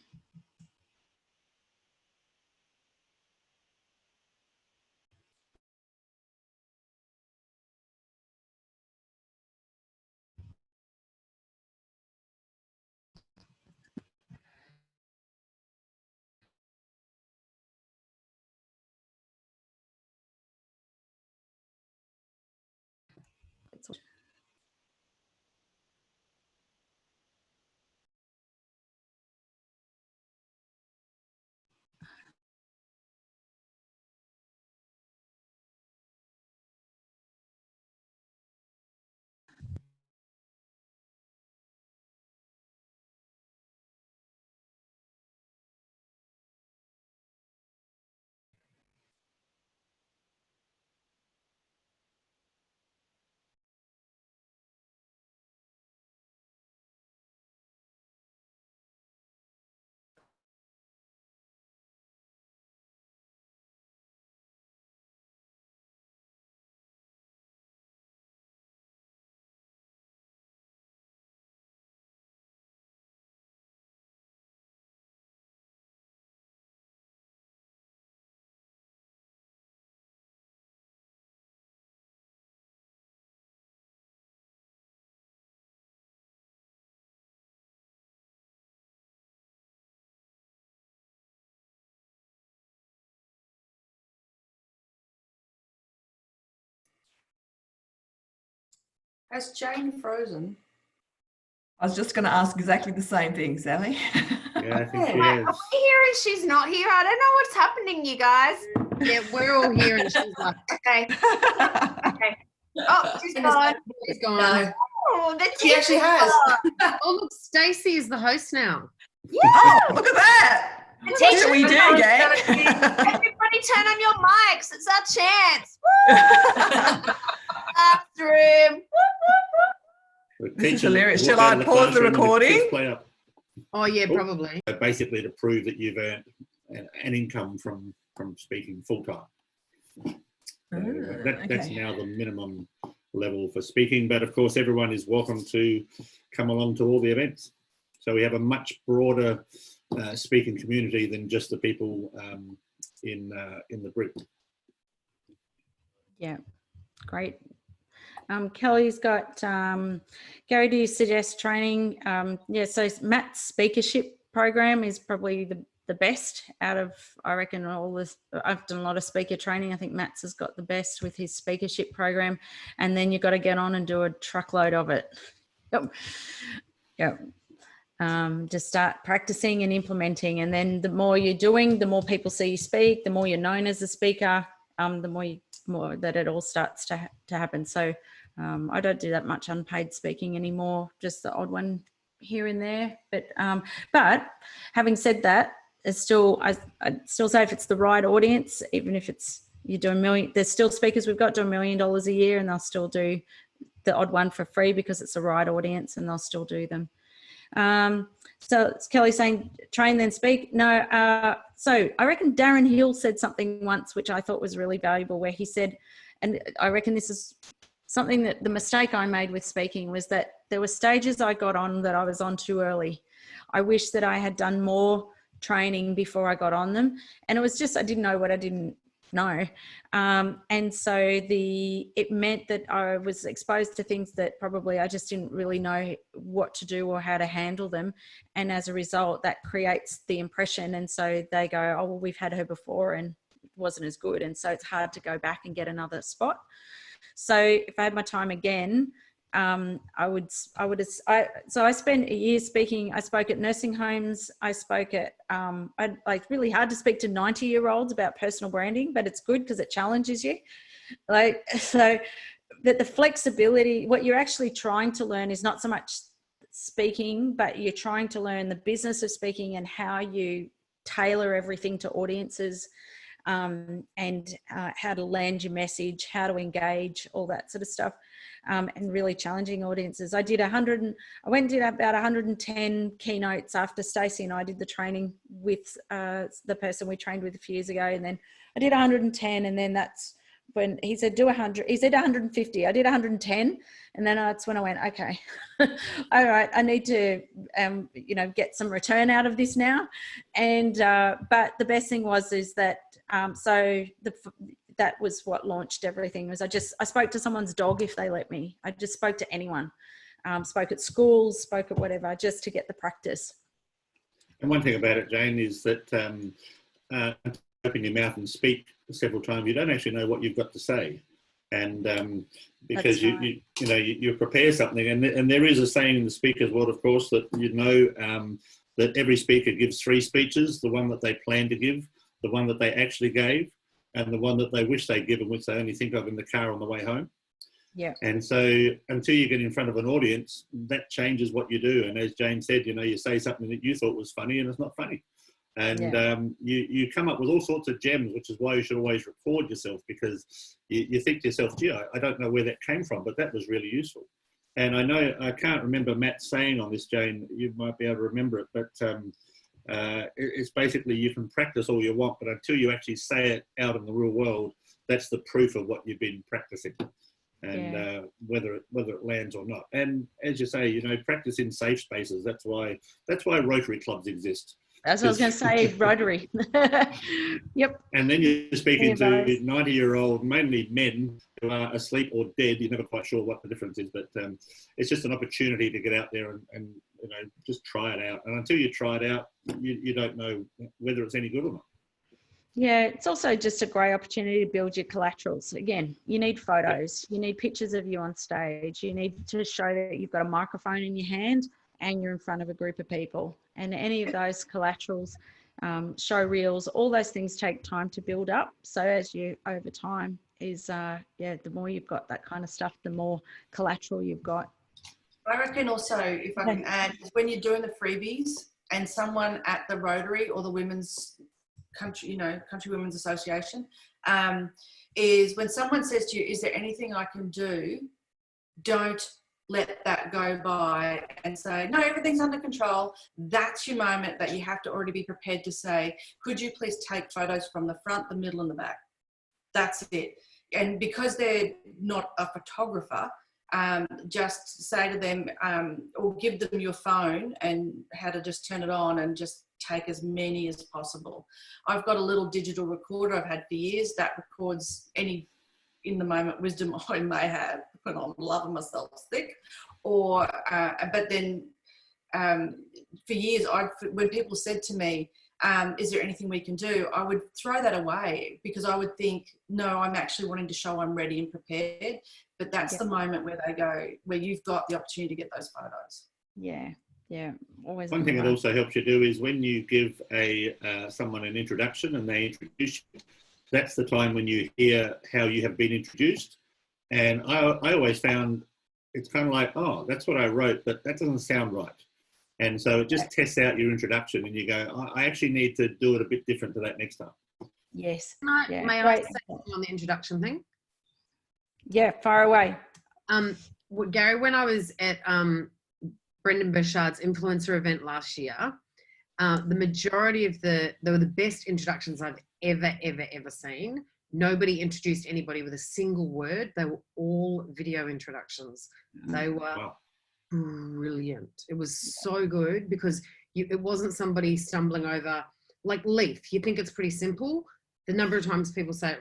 Has Jane frozen? I was just going to ask exactly the same thing, Sally. Yeah, I think she Am is. I here and she's not here? I don't know what's happening, you guys. Yeah, we're all here and she's like, Okay. Okay. Oh, she's And it's- gone. she's gone. No, Oh, the she actually has. Oh, look, Stacey is the host now. Oh, look at that. The What should we do, teacher- gang? Everybody turn on your mics. It's our chance. Bathroom. The This is teacher hilarious. walked Shall out I of the pause the classroom and recording? kids play up. Oh, yeah, Oh. probably. Basically to prove that you've earned an income from speaking full time. That's Okay. now the minimum level for speaking, but of course everyone is welcome to come along to all the events. So we have a much broader speaking community than just the people in the group. Yeah, great. Kelly's got, Gary, do you suggest training? Yeah, so Matt's speakership program is probably the best out of, I reckon, all this. I've done a lot of speaker training. I think Matt's has got the best with his speakership program. And then you've got to get on and do a truckload of it. Yep. Yep. Just start practicing and implementing. And then the more you're doing, the more people see you speak, the more you're known as a speaker, the more that it all starts to happen. So I don't do that much unpaid speaking anymore, just the odd one here and there. But having said that, it's still, I still say if it's the right audience, even if it's, you do $1 million, there's still speakers we've got do $1 million a year and they'll still do the odd one for free because it's the right audience and they'll still do them. So it's Kelly saying train then speak. No, so I reckon Darren Hill said something once which I thought was really valuable, where he said, and I reckon this is something that the mistake I made with speaking was that there were stages I got on that I was on too early. I wish that I had done more training before I got on them, and it was just I didn't know what I didn't know, and so it meant that I was exposed to things that probably I just didn't really know what to do or how to handle them, and as a result that creates the impression, and so they go, oh well, we've had her before and it wasn't as good, and so it's hard to go back and get another spot. So if I had my time again, so I spent a year speaking. I spoke at nursing homes. I spoke at, like really hard to speak to 90-year-olds about personal branding, but it's good because it challenges you. Like, so that the flexibility, what you're actually trying to learn is not so much speaking, but you're trying to learn the business of speaking and how you tailor everything to audiences. and how to land your message, how to engage, all that sort of stuff, and really challenging audiences. I went and did about 110 keynotes after Stacey and I did the training with the person we trained with a few years ago, and then I did 110, and then that's when he said do 100. He said 150. I did 110, and then that's when I went, okay, all right, I need to get some return out of this now. And but the best thing is that that was what launched everything. Was I spoke to someone's dog if they let me. I just spoke to anyone, spoke at schools, spoke at whatever, just to get the practice. And one thing about it, Jane, is that open your mouth and speak several times, you don't actually know what you've got to say, and because you prepare something, and there is a saying in the speaker's world, of course, that that every speaker gives 3 speeches: the one that they plan to give, the one that they actually gave, and the one that they wish they'd given, which they only think of in the car on the way home. Yeah. And so until you get in front of an audience, that changes what you do. And as Jane said, you say something that you thought was funny and it's not funny. And you come up with all sorts of gems, which is why you should always record yourself, because you think to yourself, gee, I don't know where that came from, but that was really useful. And I can't remember Matt saying on this, Jane, you might be able to remember it, but it's basically you can practice all you want, but until you actually say it out in the real world, that's the proof of what you've been practicing, and whether it lands or not. And as you say, practice in safe spaces. That's why Rotary clubs exist. As I was going to say, Rotary. Yep. And then you're speaking to 90-year-old, mainly men who are asleep or dead. You're never quite sure what the difference is, but it's just an opportunity to get out there and just try it out. And until you try it out, you don't know whether it's any good or not. Yeah, it's also just a great opportunity to build your collaterals. Again, you need photos, you need pictures of you on stage, you need to show that you've got a microphone in your hand and you're in front of a group of people. And any of those collaterals, show reels, all those things take time to build up. So as you, over time, the more you've got that kind of stuff, the more collateral you've got. I reckon also, if I can add, when you're doing the freebies and someone at the Rotary or the Women's Country Women's Association, is when someone says to you, is there anything I can do? Don't let that go by and say, no, everything's under control. That's your moment that you have to already be prepared to say, could you please take photos from the front, the middle and the back? That's it. And because they're not a photographer, just say to them, or give them your phone and how to just turn it on and just take as many as possible. I've got a little digital recorder I've had for years that records any in the moment wisdom I may have when I'm loving myself sick, or but then for years, when people said to me, is there anything we can do, I would throw that away, because I would think, no, I'm actually wanting to show I'm ready and prepared. But that's the moment where they go, where you've got the opportunity to get those photos. Yeah, always. One thing that also helps you do is when you give someone an introduction and they introduce you, that's the time when you hear how you have been introduced. And I always found it's kind of like, oh, that's what I wrote, but that doesn't sound right. And so it just tests out your introduction and you go, I actually need to do it a bit different to that next time. Yes. May I say something on the introduction thing? Yeah, far away. Gary, when I was at Brendan Burchard's influencer event last year, the majority of they were the best introductions I've ever seen. Nobody introduced anybody with a single word. They were all video introductions. They were brilliant. It was so good because it wasn't somebody stumbling over, like Leaf. You think it's pretty simple. The number of times people say it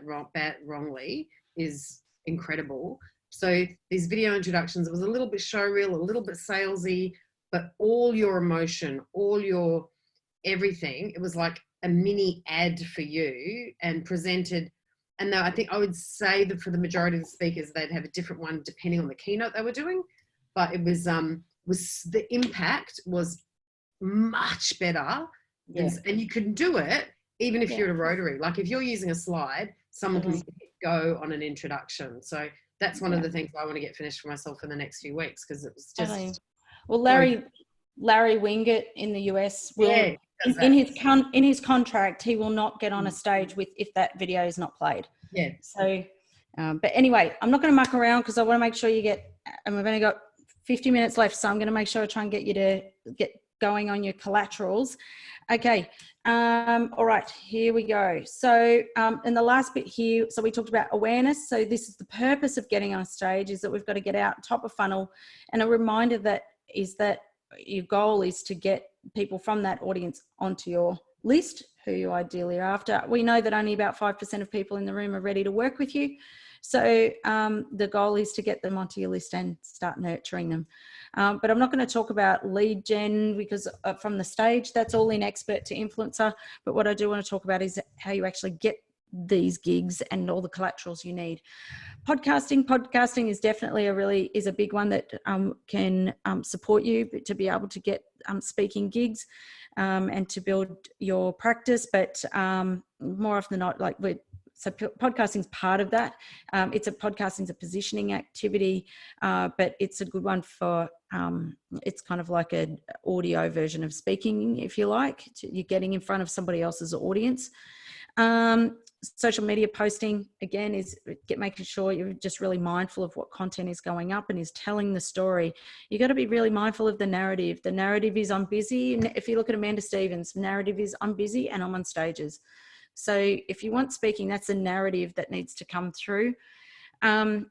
wrongly is incredible. So these video introductions, it was a little bit showreel, a little bit salesy, but all your emotion, all your everything, it was like a mini ad for you and presented. And I think I would say that for the majority of the speakers, they'd have a different one depending on the keynote they were doing. But it was the impact was much better. Yeah. And you can do it even if you're at a Rotary. Like if you're using a slide, someone can go on an introduction. So that's one of the things I want to get finished for myself in the next few weeks, because it was just... Well, Larry Wingett in the US will in his contract, he will not get on a stage with if that video is not played. Yeah. So, but anyway, I'm not going to muck around because I want to make sure you get, and we've only got 50 minutes left. So I'm going to make sure I try and get you to get going on your collaterals. Okay. All right, here we go. So, in the last bit here, so we talked about awareness. So this is the purpose of getting on stage, is that we've got to get out top of funnel, and a reminder that is that your goal is to get people from that audience onto your list, who you ideally are after. We know that only about 5% of people in the room are ready to work with you. So the goal is to get them onto your list and start nurturing them. But I'm not going to talk about lead gen because from the stage, that's all in expert to influencer. But what I do want to talk about is how you actually get these gigs and all the collaterals you need. Podcasting is definitely a big one that can support you to be able to get speaking gigs and to build your practice. But more often than not, so podcasting is part of that. Podcasting is a positioning activity, but it's a good one for, it's kind of like an audio version of speaking, if you like. You're getting in front of somebody else's audience. Social media posting, again, is making sure you're just really mindful of what content is going up and is telling the story. You got to be really mindful of the narrative. The narrative is I'm busy. And if you look at Amanda Stevens, narrative is I'm busy and I'm on stages. So if you want speaking, that's a narrative that needs to come through. And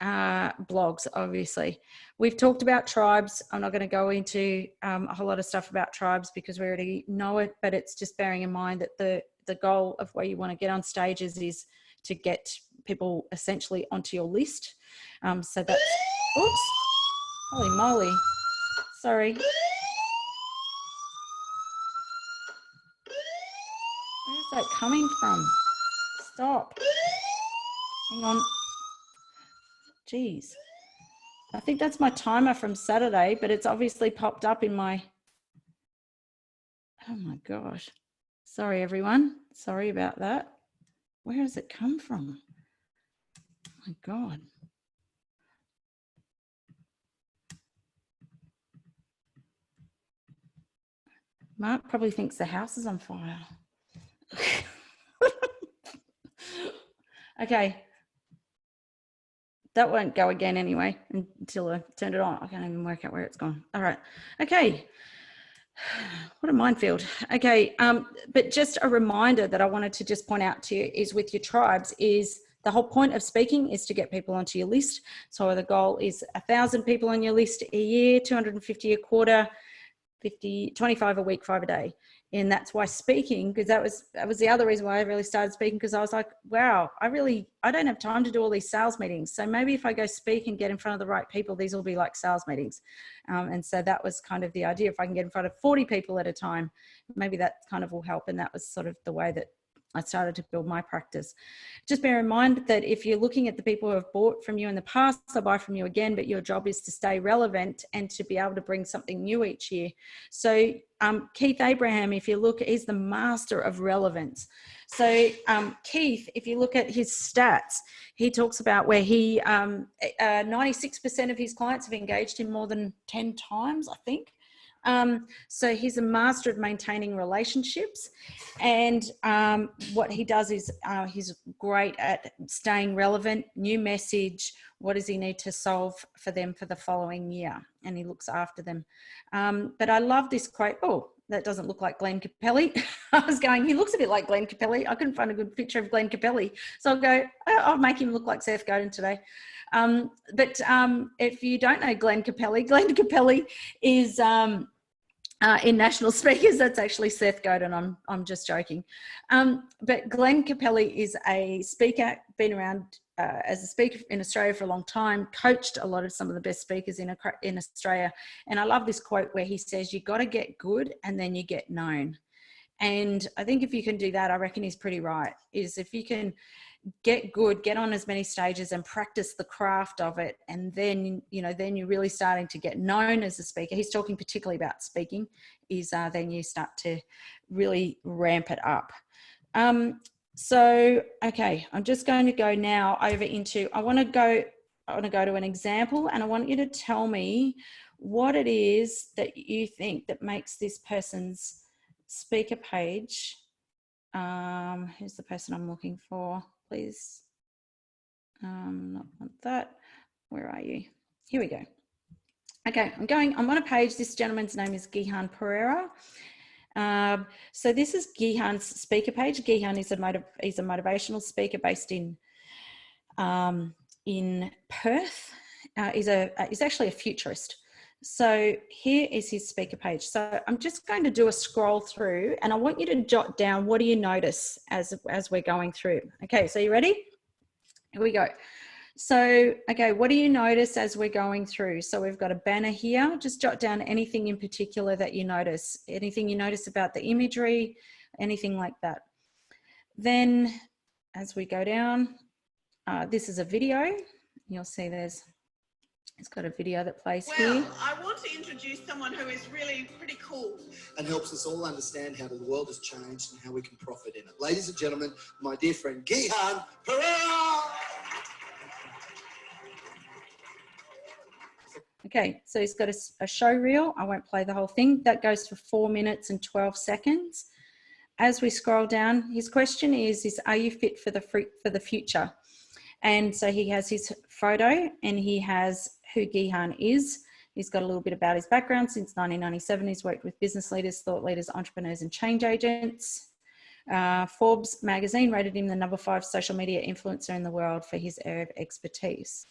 blogs, obviously. We've talked about tribes. I'm not going to go into a whole lot of stuff about tribes because we already know it, but it's just bearing in mind that the goal of where you want to get on stages is to get people essentially onto your list. So that's, oops, holy moly, sorry. Where's that coming from? Stop. Hang on. Jeez. I think that's my timer from Saturday, but it's obviously popped up in my, oh my gosh. Sorry, everyone. Sorry about that. Where does it come from? Oh my God. Mark probably thinks the house is on fire. Okay. That won't go again anyway until I turned it on. I can't even work out where it's gone. All right. Okay. What a minefield. Okay. But just a reminder that I wanted to just point out to you is with your tribes is the whole point of speaking is to get people onto your list. So the goal is 1,000 people on your list a year, 250 a quarter, 25 a week, 5 a day. And that's why speaking, because that was the other reason why I really started speaking, because I was like, wow, I don't have time to do all these sales meetings. So maybe if I go speak and get in front of the right people, these will be like sales meetings. And so that was kind of the idea. If I can get in front of 40 people at a time, maybe that kind of will help. And that was sort of the way that I started to build my practice. Just bear in mind that if you're looking at the people who have bought from you in the past, they'll buy from you again, but your job is to stay relevant and to be able to bring something new each year. So Keith Abraham, if you look, he's the master of relevance. So Keith, if you look at his stats, he talks about where he, 96% of his clients have engaged him more than 10 times, I think. So he's a master of maintaining relationships, and what he does is he's great at staying relevant, new message, what does he need to solve for them for the following year, and he looks after them. But I love this quote. Oh, that doesn't look like Glenn Capelli. I was going, he looks a bit like Glenn Capelli. I couldn't find a good picture of Glenn Capelli. So I'll make him look like Seth Godin today. But if you don't know Glenn Capelli is in National Speakers. That's actually Seth Godin. I'm just joking. But Glenn Capelli is a speaker, been around as a speaker in Australia for a long time, coached a lot of some of the best speakers in Australia. And I love this quote where he says, you got to get good and then you get known. And I think if you can do that, I reckon he's pretty right, is if you can get good, get on as many stages and practice the craft of it. And then, then you're really starting to get known as a speaker. He's talking particularly about speaking, is then you start to really ramp it up. So, okay, I'm just going to go now over into, I want to go to an example, and I want you to tell me what it is that you think that makes this person's speaker page. Who's the person I'm looking for, please? Not want that. Where are you? Here we go. Okay, I'm on a page. This gentleman's name is Gihan Pereira. So this is Gihan's speaker page. Gihan is he's a motivational speaker based in Perth. He's actually a futurist. So here is his speaker page. So I'm just going to do a scroll through, and I want you to jot down, what do you notice as we're going through? Okay, so you ready? Here we go. So, okay, what do you notice as we're going through? So we've got a banner here. Just jot down anything in particular that you notice, anything you notice about the imagery, anything like that. Then as we go down, this is a video. You'll see it's got a video that plays here. Well, I want to introduce someone who is really pretty cool. And helps us all understand how the world has changed and how we can profit in it. Ladies and gentlemen, my dear friend Gihan Pereira! Okay, so he's got a show reel. I won't play the whole thing. That goes for 4 minutes and 12 seconds. As we scroll down, his question is are you fit for the future? And so he has his photo and he has who Gihan is. He's got a little bit about his background. Since 1997, he's worked with business leaders, thought leaders, entrepreneurs, and change agents. Forbes magazine rated him the #5 social media influencer in the world for his area of expertise.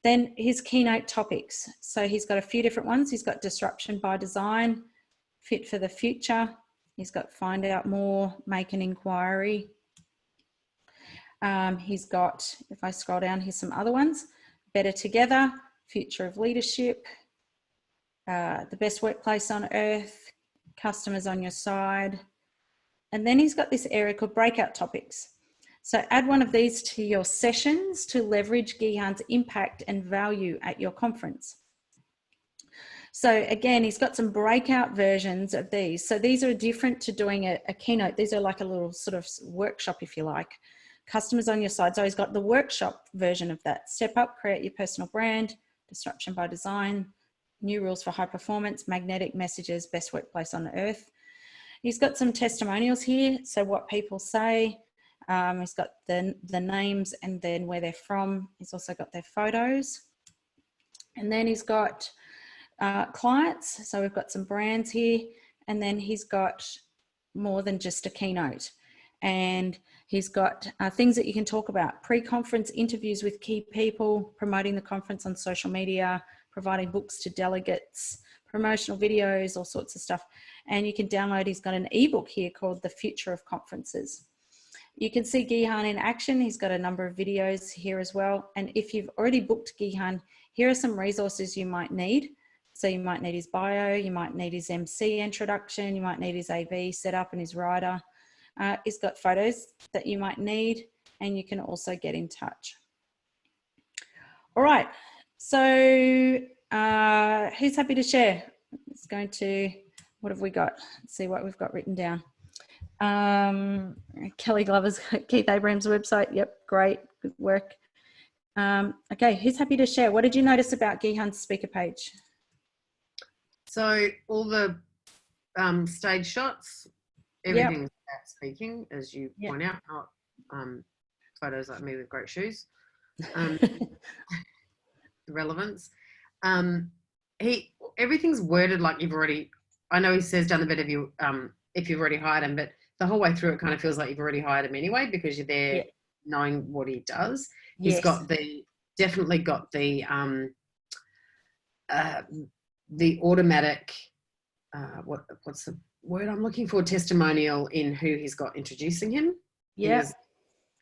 Then his keynote topics. So he's got a few different ones. He's got disruption by design, fit for the future. He's got find out more, make an inquiry. He's got, if I scroll down, here's some other ones. Better together, future of leadership, the best workplace on earth, customers on your side. And then he's got this area called breakout topics. So add one of these to your sessions to leverage Gihan's impact and value at your conference. So again, he's got some breakout versions of these. So these are different to doing a keynote. These are like a little sort of workshop, if you like. Customers on your side. So he's got the workshop version of that. Step up, create your personal brand, disruption by design, new rules for high performance, magnetic messages, best workplace on earth. He's got some testimonials here. So what people say. He's got the names and then where they're from. He's also got their photos. And then he's got clients. So we've got some brands here. And then he's got more than just a keynote. And he's got things that you can talk about. Pre-conference interviews with key people, promoting the conference on social media, providing books to delegates, promotional videos, all sorts of stuff. And you can download, he's got an ebook here called The Future of Conferences. You can see Gihan in action. He's got a number of videos here as well. And if you've already booked Gihan, here are some resources you might need. So you might need his bio, you might need his MC introduction, you might need his AV setup and his rider. He's got photos that you might need, and you can also get in touch. All right, so who's happy to share? It's going to, what have we got? Let's see what we've got written down. Kelly Glover's Keith Abrams' website. Yep, great, good work. Okay, who's happy to share? What did you notice about Gihan's speaker page? So all the stage shots, everything's about speaking, as you point out, not photos like me with great shoes. Relevance. Everything's worded like you've already, I know he says done the bit if you've already hired him, but the whole way through it kind of feels like you've already hired him anyway, because you're there knowing what he does. He's got definitely got the automatic, what's the word I'm looking for, testimonial in who he's got introducing him. Yeah.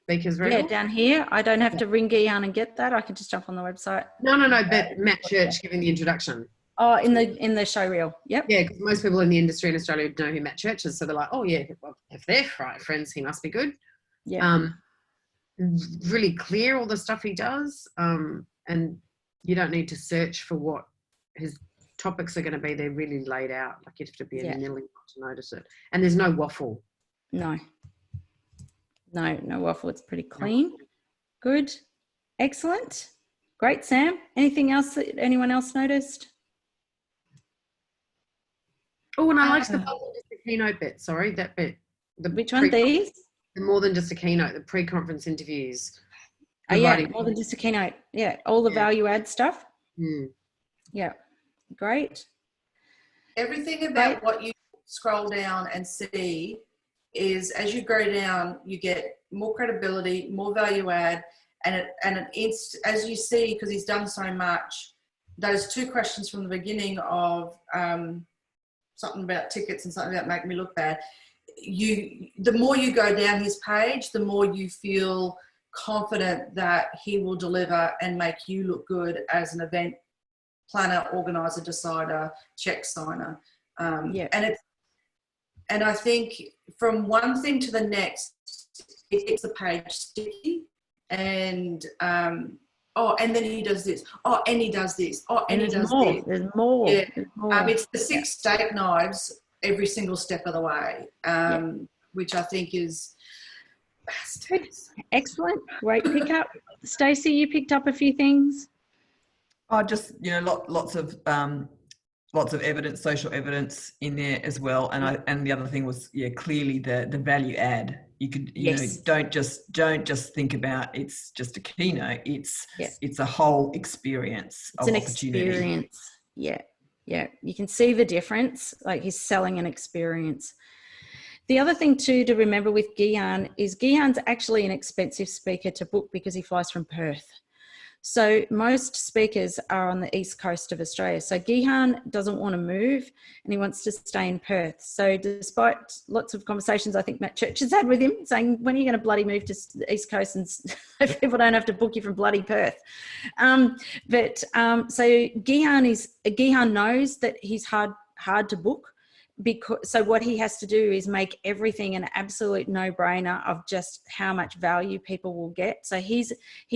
Speakers down here. I don't have to ring Gihan and get that. I can just jump on the website. No, but Matt Church giving the introduction. Oh, in the show reel. Yep. Yeah, because most people in the industry in Australia know who Matt Church is, so they're like, oh yeah, well, if they're friends, he must be good. Yeah. Really clear all the stuff he does, and you don't need to search for what his topics are going to be. They're really laid out. Like you have to be a nilly to notice it. And there's no waffle. No waffle. It's pretty clean. Good. Excellent. Great, Sam. Anything else that anyone else noticed? Oh, and I liked the keynote bit. Sorry, that bit. The Which one? These? more than just a keynote. The pre-conference interviews. Oh, yeah, providing- more than just a keynote. Yeah, all the Yeah. value add stuff. Mm. Yeah, great. Everything about what you scroll down and see is, as you go down, you get more credibility, more value add, and as you see, because he's done so much, those two questions from the beginning of something about tickets and something about make me look bad, the more you go down his page, the more you feel confident that he will deliver and make you look good as an event planner, organizer, decider, check signer. And I think from one thing to the next, it gets the page sticky, and and then he does this, and he does this, and he does this. There's more. Yeah. There's more. It's the 6 steak knives every single step of the way, which I think is Excellent. Great pickup. Stacey, you picked up a few things. Oh, just, lots of evidence, social evidence in there as well. And the other thing was, clearly the value add. You could, don't just think about it's just a keynote. It's a whole experience of opportunity. Experience. Yeah. You can see the difference. Like, he's selling an experience. The other thing too to remember with Gihan is Gihan's actually an expensive speaker to book because he flies from Perth. So most speakers are on the east coast of Australia. So Gihan doesn't want to move and he wants to stay in Perth. So despite lots of conversations I think Matt Church has had with him saying, when are you going to bloody move to the east coast and people don't have to book you from bloody Perth? So Gihan knows that he's hard to book. So what he has to do is make everything an absolute no-brainer of just how much value people will get. So he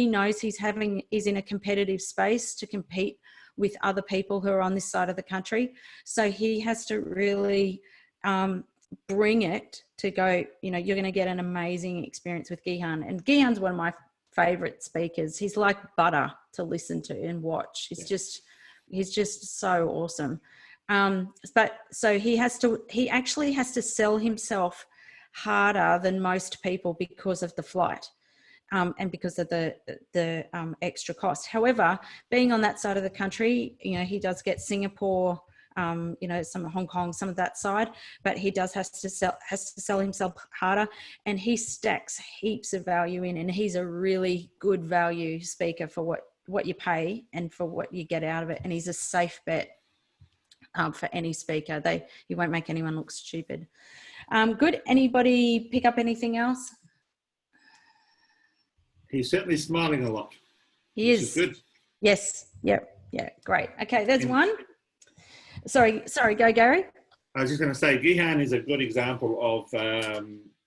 knows he's in a competitive space to compete with other people who are on this side of the country. So he has to really bring it to go, you're going to get an amazing experience with Gihan. And Gihan's one of my favorite speakers. He's like butter to listen to and watch. He's just so awesome. But so he actually has to sell himself harder than most people because of the flight, and because of the extra cost. However, being on that side of the country, he does get Singapore, some Hong Kong, some of that side, but he has to sell himself harder, and he stacks heaps of value in, and he's a really good value speaker for what you pay and for what you get out of it, and he's a safe bet. For any speaker, he won't make anyone look stupid. Good. Anybody pick up anything else? He's certainly smiling a lot. He is. Which is good. Yes. Yep. Yeah. Great. Okay. There's one. Sorry. Go, Gary. I was just going to say, Gihan is a good example of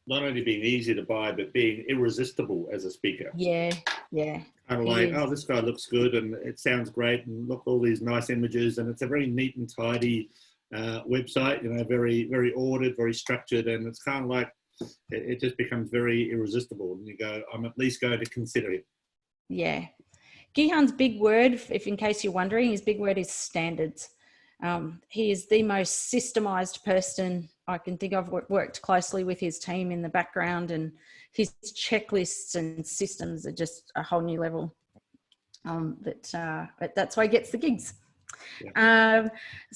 not only being easy to buy, but being irresistible as a speaker. Yeah. Kind of like, this guy looks good and it sounds great, and look, all these nice images, and it's a very neat and tidy website, very, very ordered, very structured, and it's kind of like, it just becomes very irresistible, and you go, I'm at least going to consider it. Yeah. Gihan's big word, if in case you're wondering, his big word is standards. He is the most systemized person I can think of. Worked closely with his team in the background, and his checklists and systems are just a whole new level. But that's why he gets the gigs. Yeah.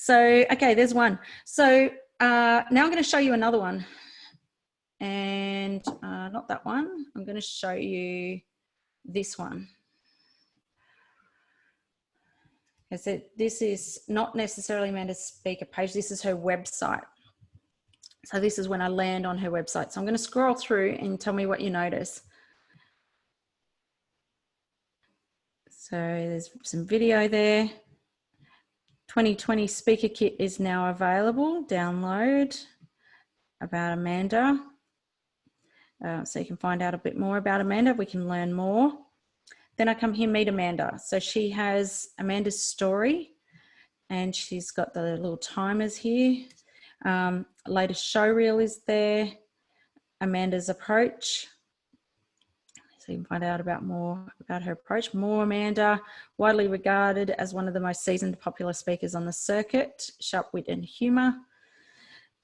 Okay, there's one. So now I'm going to show you another one, and not that one. I'm going to show you this one. This is not necessarily Amanda's speaker page. This is her website. So this is when I land on her website. So I'm going to scroll through and tell me what you notice. So there's some video there. 2020 speaker kit is now available. Download about Amanda. So you can find out a bit more about Amanda. We can learn more. Then I come here, meet Amanda. So she has Amanda's story, and she's got the little timers here. Latest show reel is there. Amanda's approach. So you can find out more about her approach. More Amanda, widely regarded as one of the most seasoned popular speakers on the circuit, sharp wit and humour.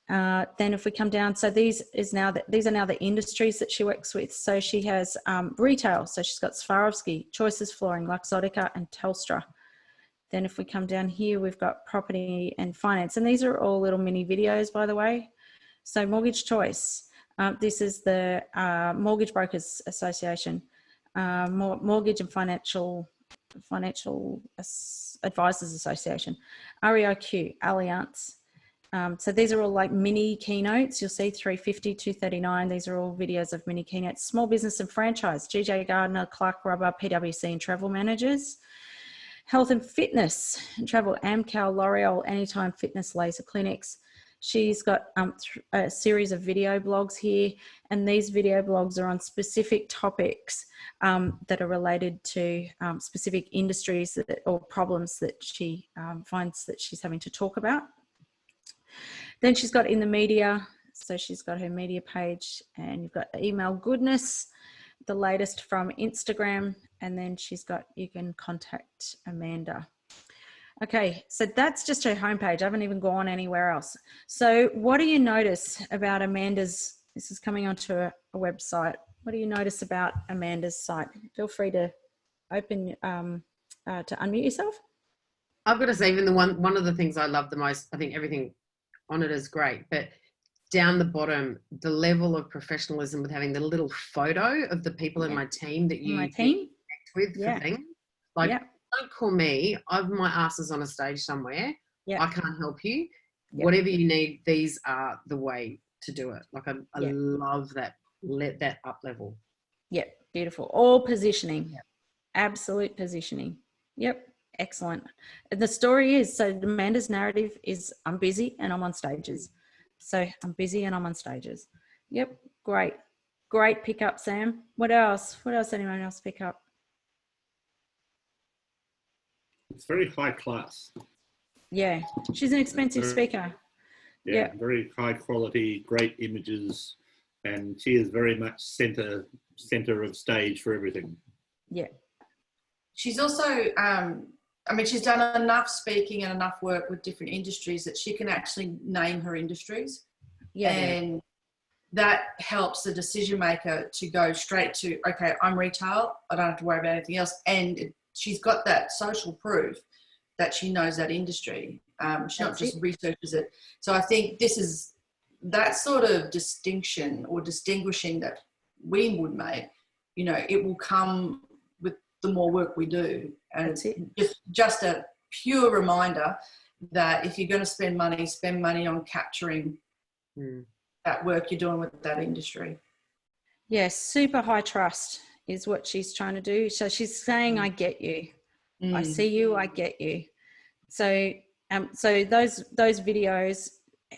Then if we come down, so these are now the industries that she works with. So she has retail. So she's got Swarovski, Choices Flooring, Luxottica, and Telstra. Then if we come down here, we've got property and finance. And these are all little mini videos, by the way. So Mortgage Choice. This is the Mortgage Brokers Association, Mortgage and Financial Advisors Association, REIQ, Allianz. So these are all like mini keynotes. You'll see 350, 239. These are all videos of mini keynotes. Small business and franchise, GJ Gardner, Clark Rubber, PwC and Travel Managers. Health and fitness and travel, Amcal, L'Oreal, Anytime Fitness, Laser Clinics. She's got a series of video blogs here, and these video blogs are on specific topics that are related to specific industries or problems that she finds that she's having to talk about. Then she's got in the media, so she's got her media page, and you've got the email goodness, the latest from Instagram, and then she's got, you can contact Amanda. Okay, so that's just her homepage. I haven't even gone anywhere else. So what do you notice about Amanda's, this is coming onto a website. What do you notice about Amanda's site? Feel free to open, to unmute yourself. I've got to say, even the one of the things I love the most, I think everything on it is great, but down the bottom, the level of professionalism with having the little photo of the people in my team that you connect with for things. Like, don't call me. My ass is on a stage somewhere. I can't help you. Whatever you need, these are the way to do it. Like, I love that. Let that up level. Yep, beautiful. All positioning, absolute positioning. Yep, excellent. And the story is, so Amanda's narrative is, I'm busy and I'm on stages. So I'm busy and I'm on stages. Yep, great. Great pick up, Sam. What else? What else anyone else pick up? It's very high class. Yeah, she's an expensive speaker. Yeah, very high quality, great images, and she is very much center of stage for everything. Yeah. She's also, I mean, she's done enough speaking and enough work with different industries that she can actually name her industries. Yeah. And that helps the decision maker to go straight to, okay, I'm retail, I don't have to worry about anything else. And she's got that social proof that she knows that industry. She not just researches it. So I think this is that sort of distinction or distinguishing that we would make, you know, it will come with the more work we do. And it's just a pure reminder that if you're going to spend money on capturing that work you're doing with that industry. Yes, super high trust is what she's trying to do. So she's saying, I get you. I see you, I get you. So so those videos,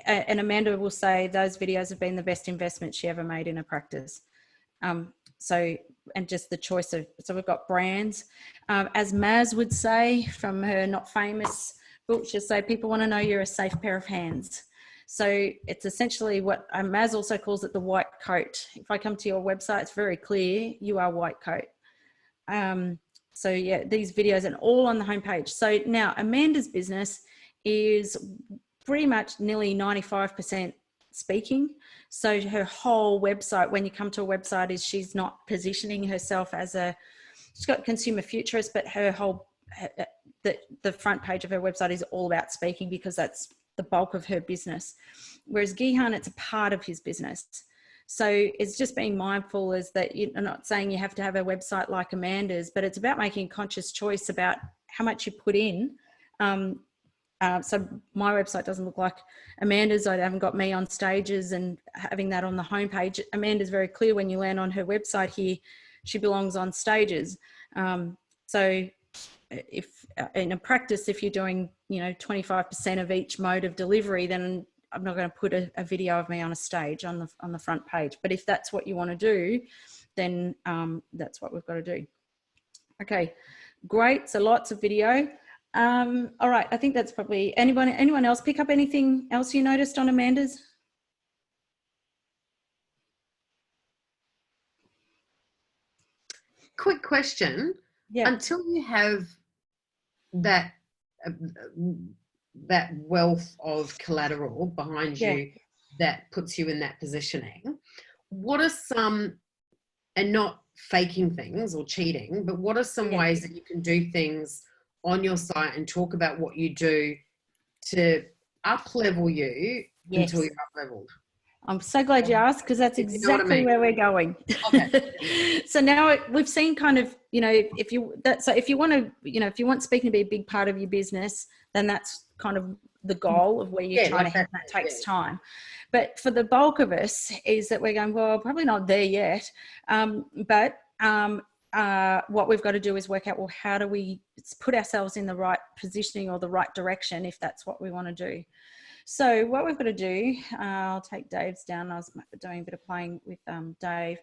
and Amanda will say those videos have been the best investment she ever made in her practice. So, and just the choice of, so we've got brands. As Maz would say from her Not Famous book, she'll say, people want to know you're a safe pair of hands. So it's essentially what Maz also calls it the white coat. If I come to your website, it's very clear you are white coat. So yeah, these videos and all on the homepage. So now Amanda's business is pretty much nearly 95% speaking. So her whole website, when you come to a website, is she's not positioning herself as she's got consumer futurist, but her whole, the front page of her website is all about speaking because that's the bulk of her business. Whereas Gihan, it's a part of his business. So it's just being mindful is that you're not saying you have to have a website like Amanda's, but it's about making a conscious choice about how much you put in. So my website doesn't look like Amanda's. I haven't got me on stages and having that on the homepage. Amanda's very clear when you land on her website here, she belongs on stages. So if in a practice, if you're doing, 25% of each mode of delivery, then I'm not going to put a video of me on a stage on the front page. But if that's what you want to do, then that's what we've got to do. Okay, great. So lots of video. All right, I think that's probably anyone else pick up anything else you noticed on Amanda's? Quick question. Yeah. Until you have that wealth of collateral behind you, that puts you in that positioning. What are some, and not faking things or cheating, but what are some ways that you can do things on your site and talk about what you do to up-level you until you're up-leveled? I'm so glad you asked, because that's If you know what I exactly mean. where we're going. Okay. So now we've seen kind of, you know, if you want to, you know, if you want speaking to be a big part of your business, then that's kind of the goal of where you're trying to head. That takes time. But for the bulk of us is that we're going, well, probably not there yet. But what we've got to do is work out, well, how do we put ourselves in the right positioning or the right direction if that's what we want to do. So what we've got to do, I'll take Dave's down. I was doing a bit of playing with Dave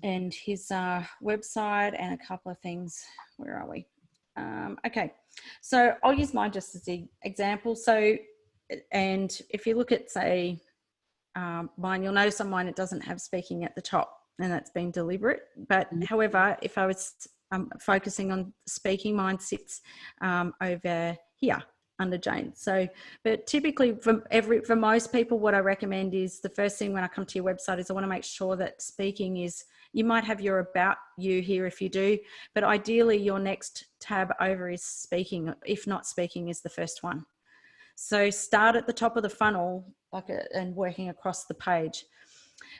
and his website and a couple of things. Where are we? Okay, so I'll use mine just as the example. So, and if you look at, say, mine, you'll notice on mine it doesn't have speaking at the top, and that's been deliberate. But however, if I was focusing on speaking, mine sits over here under Jane. So, but typically for most people, what I recommend is the first thing when I come to your website is I want to make sure that speaking is, you might have your about you here if you do, but ideally your next tab over is speaking. If not, speaking is the first one. So start at the top of the funnel and working across the page.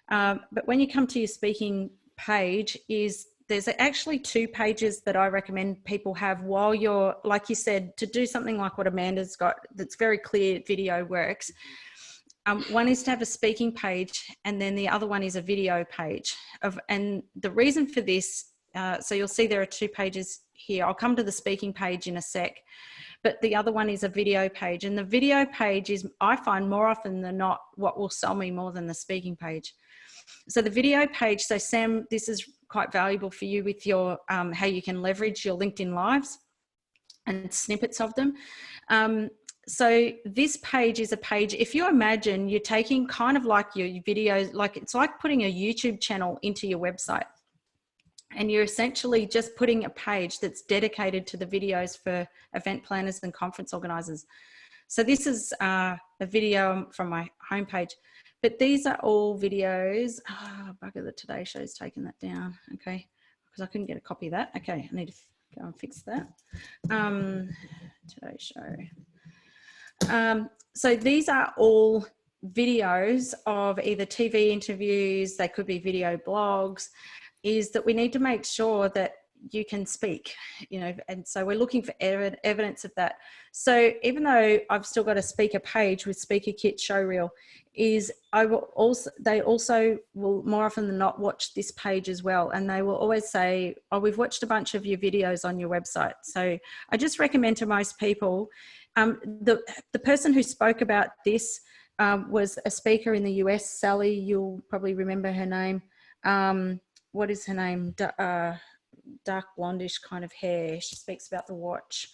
But when you come to your speaking page, there's actually 2 pages that I recommend people have while you're, like you said, to do something like what Amanda's got that's very clear, video works. One is to have a speaking page, and then the other one is a video page. And the reason for this, so you'll see there are 2 pages here. I'll come to the speaking page in a sec, but the other one is a video page. And the video page is, I find more often than not, what will sell me more than the speaking page. So the video page, so Sam, this is quite valuable for you with your, how you can leverage your LinkedIn Lives and snippets of them. So this page is a page, if you imagine you're taking kind of like your videos, like it's like putting a YouTube channel into your website. And you're essentially just putting a page that's dedicated to the videos for event planners and conference organizers. So this is a video from my homepage. But these are all videos. Oh, bugger, the Today Show's taken that down. Okay, because I couldn't get a copy of that. Okay, I need to go and fix that. Today Show. So these are all videos of either TV interviews, they could be video blogs, is that we need to make sure that you can speak, you know, and so we're looking for evidence of that. So even though I've still got a speaker page with Speaker Kit Showreel, they also will more often than not watch this page as well, and they will always say, oh, we've watched a bunch of your videos on your website. So I just recommend to most people, the person who spoke about this was a speaker in the US, Sally, you'll probably remember her name. What is her name? Dark blondish kind of hair. She speaks about the watch.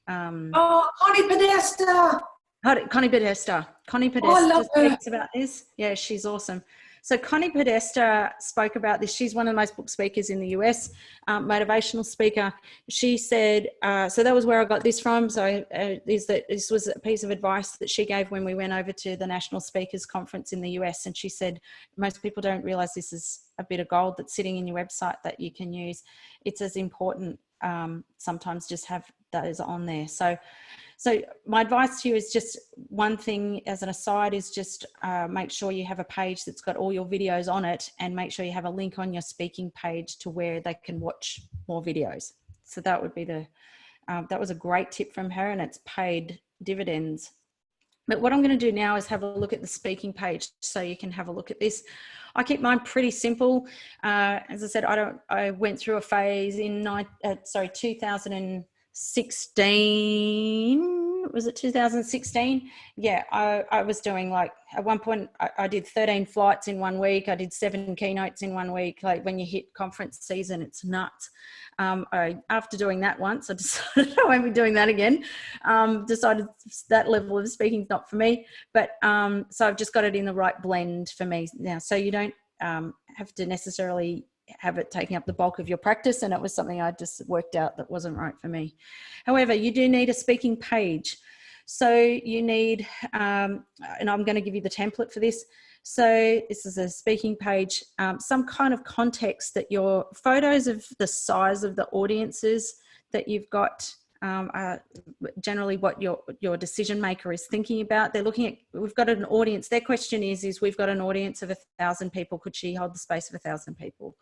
Connie Podesta. Connie Podesta. Connie Podesta speaks about this. Yeah, she's awesome. So Connie Podesta spoke about this. She's one of the most booked speakers in the US, motivational speaker. She said, so that was where I got this from. So this was a piece of advice that she gave when we went over to the National Speakers Conference in the US. And she said, most people don't realize this is a bit of gold that's sitting in your website that you can use. It's as important, sometimes just have those on there. So my advice to you is just one thing as an aside is just make sure you have a page that's got all your videos on it, and make sure you have a link on your speaking page to where they can watch more videos. So that would be that was a great tip from her, and it's paid dividends. But what I'm going to do now is have a look at the speaking page so you can have a look at this. I keep mine pretty simple. As I said, I went through a phase in 2016. Was it 2016? Yeah, I was doing, like, at one point I did 13 flights in 1 week. I did 7 keynotes in 1 week. Like, when you hit conference season, it's nuts. After doing that once, I decided I won't be doing that again. Decided that level of speaking is not for me. But so I've just got it in the right blend for me now. So you don't have to necessarily have it taking up the bulk of your practice, and it was something I just worked out that wasn't right for me. However, you do need a speaking page. So you need, and I'm going to give you the template for this. So this is a speaking page, some kind of context that your photos of the size of the audiences that you've got, generally what your decision maker is thinking about. They're looking at, we've got an audience. Their question is we've got an audience of 1,000 people. Could she hold the space of 1,000 people?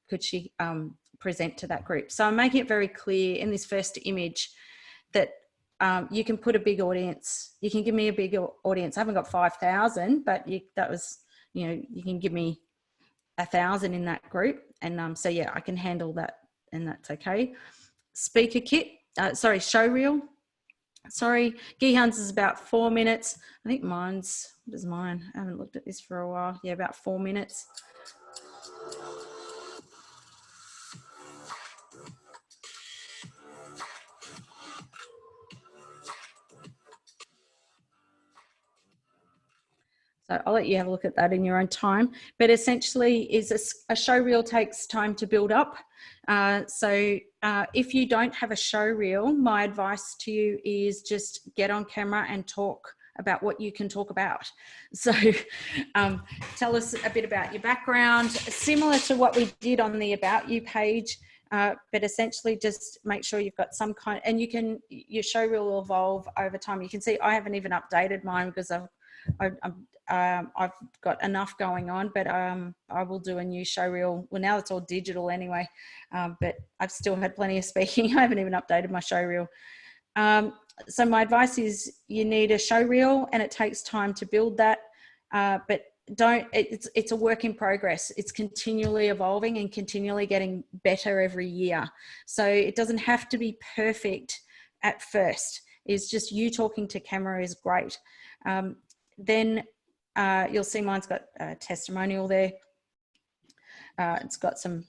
Could she present to that group? So I'm making it very clear in this first image that you can put a big audience. You can give me a big audience. I haven't got 5,000, but you can give me 1,000 in that group. And so yeah, I can handle that, and that's okay. Speaker kit, show reel. Sorry, Gihan's is about 4 minutes. I think mine's, what is mine? I haven't looked at this for a while. Yeah, about 4 minutes. So I'll let you have a look at that in your own time. But essentially, a show reel takes time to build up. So if you don't have a show reel, my advice to you is just get on camera and talk about what you can talk about. So tell us a bit about your background, similar to what we did on the About You page. But essentially just make sure you've got some kind, and your show reel will evolve over time. You can see I haven't even updated mine because I've got enough going on, but I will do a new show reel. Well, now it's all digital anyway, but I've still had plenty of speaking. I haven't even updated my show reel. So my advice is you need a show reel, and it takes time to build that, but it's a work in progress. It's continually evolving and continually getting better every year. So it doesn't have to be perfect at first. It's just you talking to camera is great. Then you'll see mine's got a testimonial there. It's got some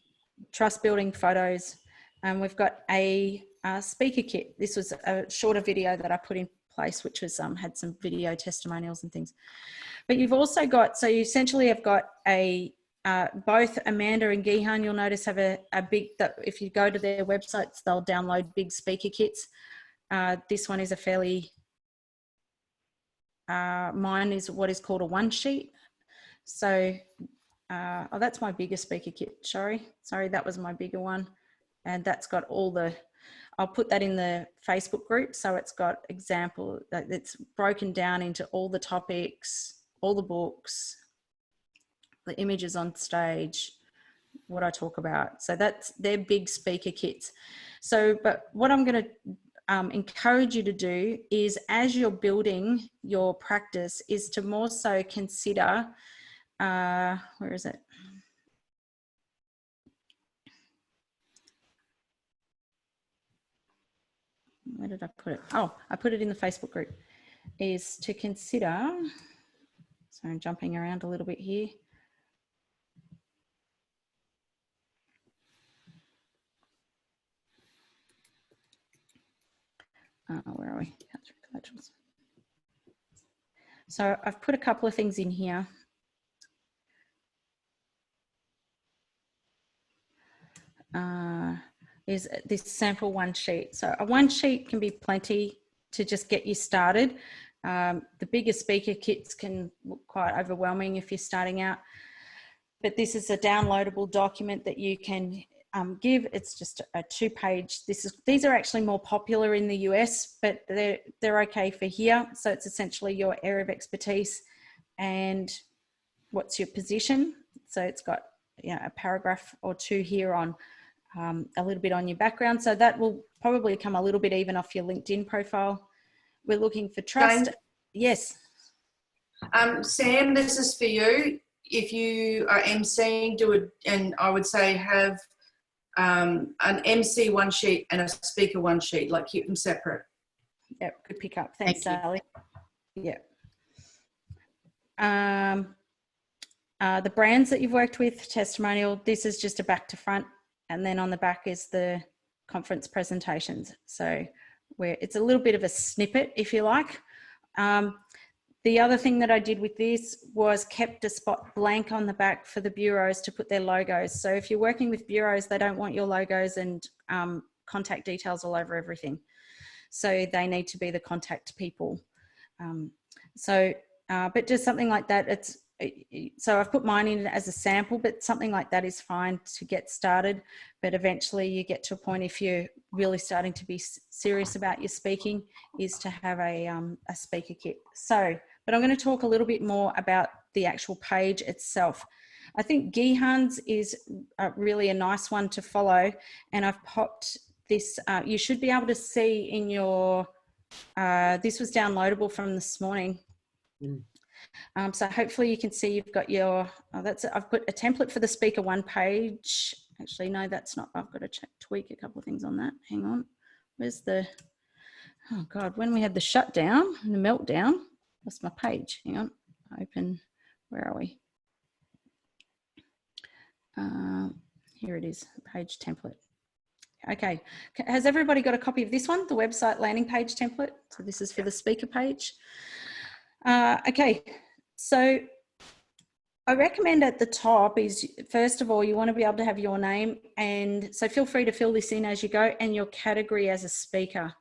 trust building photos, and we've got a speaker kit. This was a shorter video that I put in place, which was had some video testimonials and things. But you've also got, so you essentially have got both Amanda and Gihan, you'll notice, have a big, if you go to their websites, they'll download big speaker kits. This one is a fairly, mine is what is called a one sheet. So, oh, that's my bigger speaker kit. Sorry, that was my bigger one. And that's got all the, I'll put that in the Facebook group. So it's got example, it's broken down into all the topics, all the books, the images on stage, what I talk about. So they're big speaker kits. So, but what I'm going to encourage you to do is, as you're building your practice, is to more so consider, where is it? Where did I put it? Oh, I put it in the Facebook group, is to consider, so I'm jumping around a little bit here. Where are we? So I've put a couple of things in here. Is this sample one sheet. So a one sheet can be plenty to just get you started. The bigger speaker kits can look quite overwhelming if you're starting out, but this is a downloadable document that you can give. It's just a 2-page. These are actually more popular in the US, but they're okay for here. So it's essentially your area of expertise and what's your position. So it's got, you know, a paragraph or two here on a little bit on your background. So that will probably come a little bit even off your LinkedIn profile. We're looking for trust. Jane? Yes. Sam, this is for you. If you are emceeing, and I would say have an MC one sheet and a speaker one sheet, like keep them separate. Yep, good pick up. Thanks, Sally. Yep. The brands that you've worked with, testimonial, this is just a back to front. And then on the back is the conference presentations. So it's a little bit of a snippet, if you like. The other thing that I did with this was kept a spot blank on the back for the bureaus to put their logos. So if you're working with bureaus, they don't want your logos and contact details all over everything. So they need to be the contact people. But just something like that, so I've put mine in as a sample, but something like that is fine to get started. But eventually you get to a point, if you're really starting to be serious about your speaking, is to have a speaker kit. So, but I'm going to talk a little bit more about the actual page itself. I think Gihan's is really a nice one to follow, and I've popped this. You should be able to see in your, this was downloadable from this morning. So hopefully you can see you've got your, that's it. I've put a template for the Speaker One page. Actually, no, that's not, I've got to tweak a couple of things on that. Hang on. Where's the, oh God, when we had the shutdown and the meltdown, that's my page. Hang on, open, where are we? Here it is, page template. Okay, has everybody got a copy of this one, the website landing page template? So this is for the speaker page. Okay, so I recommend at the top is, first of all, you want to be able to have your name, and so feel free to fill this in as you go, and your category as a speaker.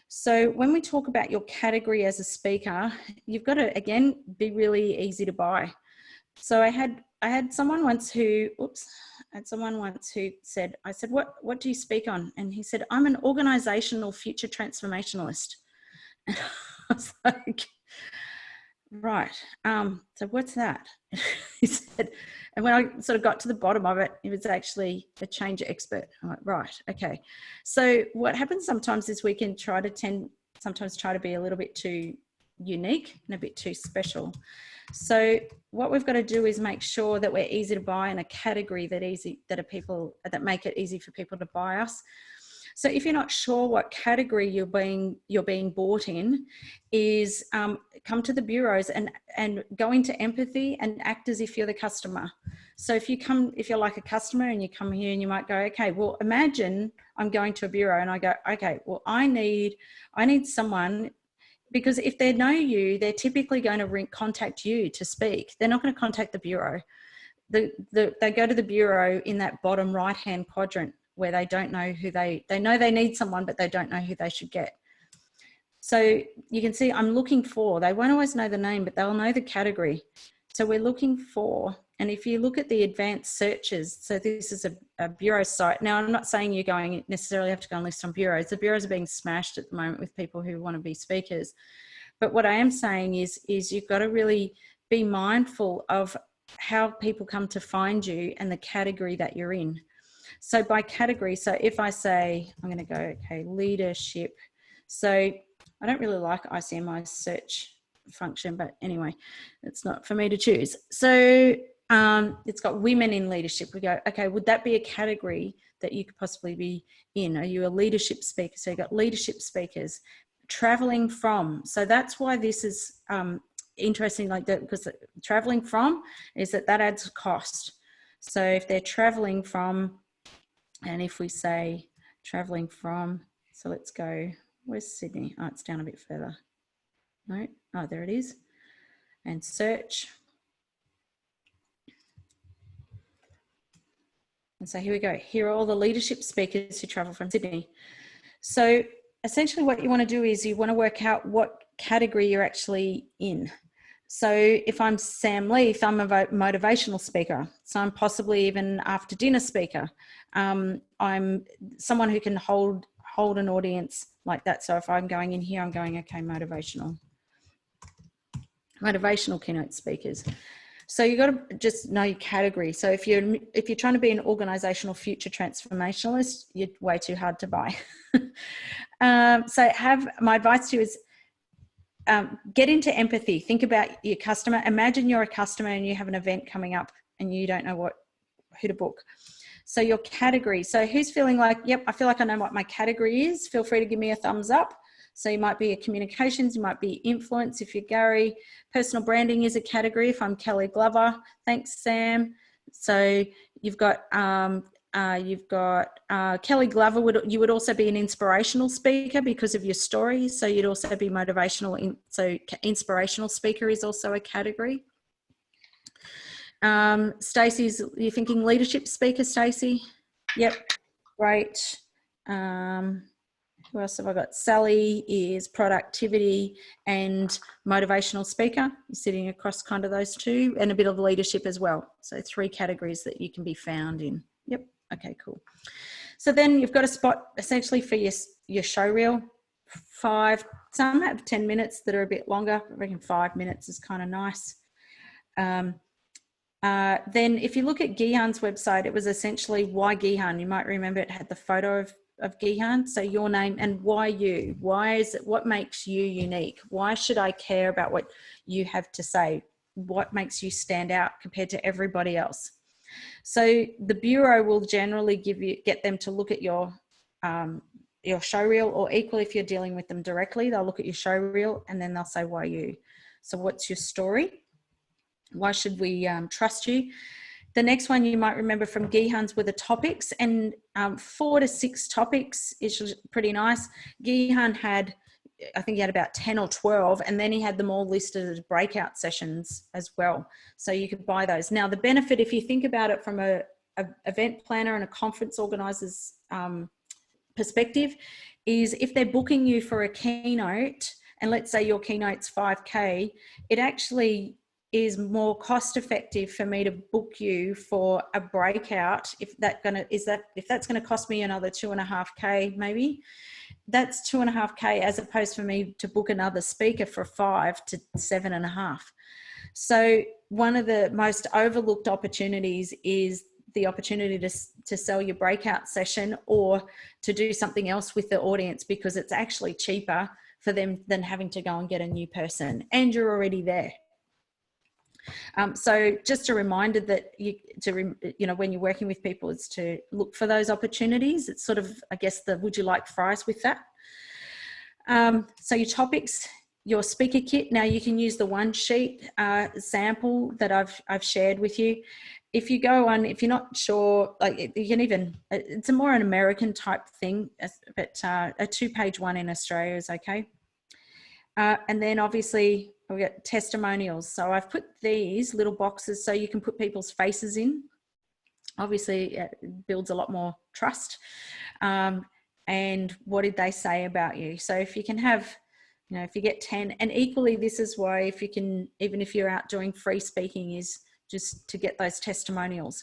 So when we talk about your category as a speaker, you've got to, again, be really easy to buy. So I had someone once who, said, I said, what do you speak on? And he said, I'm an organizational future transformationalist. And I was like, right, so what's that? He said, and when I sort of got to the bottom of it, it was actually a change expert. I'm like, right, okay. So what happens sometimes is we can sometimes try to be a little bit too unique and a bit too special. So what we've got to do is make sure that we're easy to buy in a category that make it easy for people to buy us. So if you're not sure what category you're being bought in, is come to the bureaus and go into empathy and act as if you're the customer. So if you're like a customer and you come here and you might go, okay, well, imagine I'm going to a bureau and I go, okay, well, I need someone, because if they know you, they're typically going to contact you to speak. They're not going to contact the bureau. They go to the bureau in that bottom right-hand quadrant, where they don't know who they know they need someone, but they don't know who they should get. So you can see I'm looking for, they won't always know the name, but they'll know the category. So we're looking for, and if you look at the advanced searches, so this is a bureau site. Now, I'm not saying you're going necessarily have to go and list on bureaus. The bureaus are being smashed at the moment with people who want to be speakers. But what I am saying is you've got to really be mindful of how people come to find you and the category that you're in. So by category, so if I say, I'm going to go, okay, leadership. So I don't really like ICMI's search function, but anyway, it's not for me to choose. So it's got women in leadership. We go, okay, would that be a category that you could possibly be in? Are you a leadership speaker? So you've got leadership speakers. Traveling from. So that's why this is interesting like that, because traveling from is that adds cost. So if they're traveling from, and if we say traveling from, so let's go, where's Sydney? Oh, it's down a bit further. No, oh, there it is. And search. And so here we go. Here are all the leadership speakers who travel from Sydney. So essentially what you want to do is you want to work out what category you're actually in. So if I'm Sam Leith, I'm a motivational speaker. So I'm possibly even after dinner speaker. I'm someone who can hold an audience like that. So if I'm going in here, I'm going, okay, motivational keynote speakers. So you got to just know your category. So if you're trying to be an organizational future transformationalist, you're way too hard to buy. So my advice to you is get into empathy. Think about your customer. Imagine you're a customer and you have an event coming up and you don't know who to book. So your category. So who's feeling like, yep, I feel like I know what my category is. Feel free to give me a thumbs up. So you might be a communications, you might be influence if you're Gary. Personal branding is a category if I'm Kelly Glover. Thanks, Sam. So you've got Kelly Glover. You would also be an inspirational speaker because of your story. So you'd also be motivational. So inspirational speaker is also a category. Stacey's, you're thinking leadership speaker, Stacey? Yep, great. Who else have I got? Sally is productivity and motivational speaker. You're sitting across kind of those two, and a bit of leadership as well. So 3 categories that you can be found in. Yep. Okay, cool. So then you've got a spot essentially for your show reel. 5, some have 10 minutes that are a bit longer. I reckon 5 minutes is kind of nice. Then if you look at Gihan's website, it was essentially why Gihan. You might remember it had the photo of Gihan. So your name and why you. Why is it? What makes you unique? Why should I care about what you have to say? What makes you stand out compared to everybody else? So the bureau will generally get them to look at your show reel, or equally if you're dealing with them directly, they'll look at your show reel and then they'll say, why you? So what's your story? Why should we trust you? The next one you might remember from Gihan's were the topics, and 4 to 6 topics is pretty nice. Gihan had, I think he had about 10 or 12, and then he had them all listed as breakout sessions as well. So you could buy those. Now the benefit, if you think about it from a event planner and a conference organizer's perspective, is if they're booking you for a keynote, and let's say your keynote's 5K, it actually is more cost effective for me to book you for a breakout. If that's going to cost me another 2.5K, maybe that's 2.5K, as opposed for me to book another speaker for 5 to 7.5. So one of the most overlooked opportunities is the opportunity to sell your breakout session, or to do something else with the audience, because it's actually cheaper for them than having to go and get a new person, and you're already there. So just a reminder that when you're working with people, is to look for those opportunities. It's sort of, I guess, the would you like fries with that. So your topics, your speaker kit. Now you can use the one sheet sample that I've shared with you. If you go on, if you're not sure, like you can even, it's a more an American type thing, but a 2-page one in Australia is okay. And then obviously we get testimonials. So I've put these little boxes so you can put people's faces in. Obviously it builds a lot more trust. And what did they say about you? So if you can have, if you get 10, and equally this is why, if you can, even if you're out doing free speaking, is just to get those testimonials.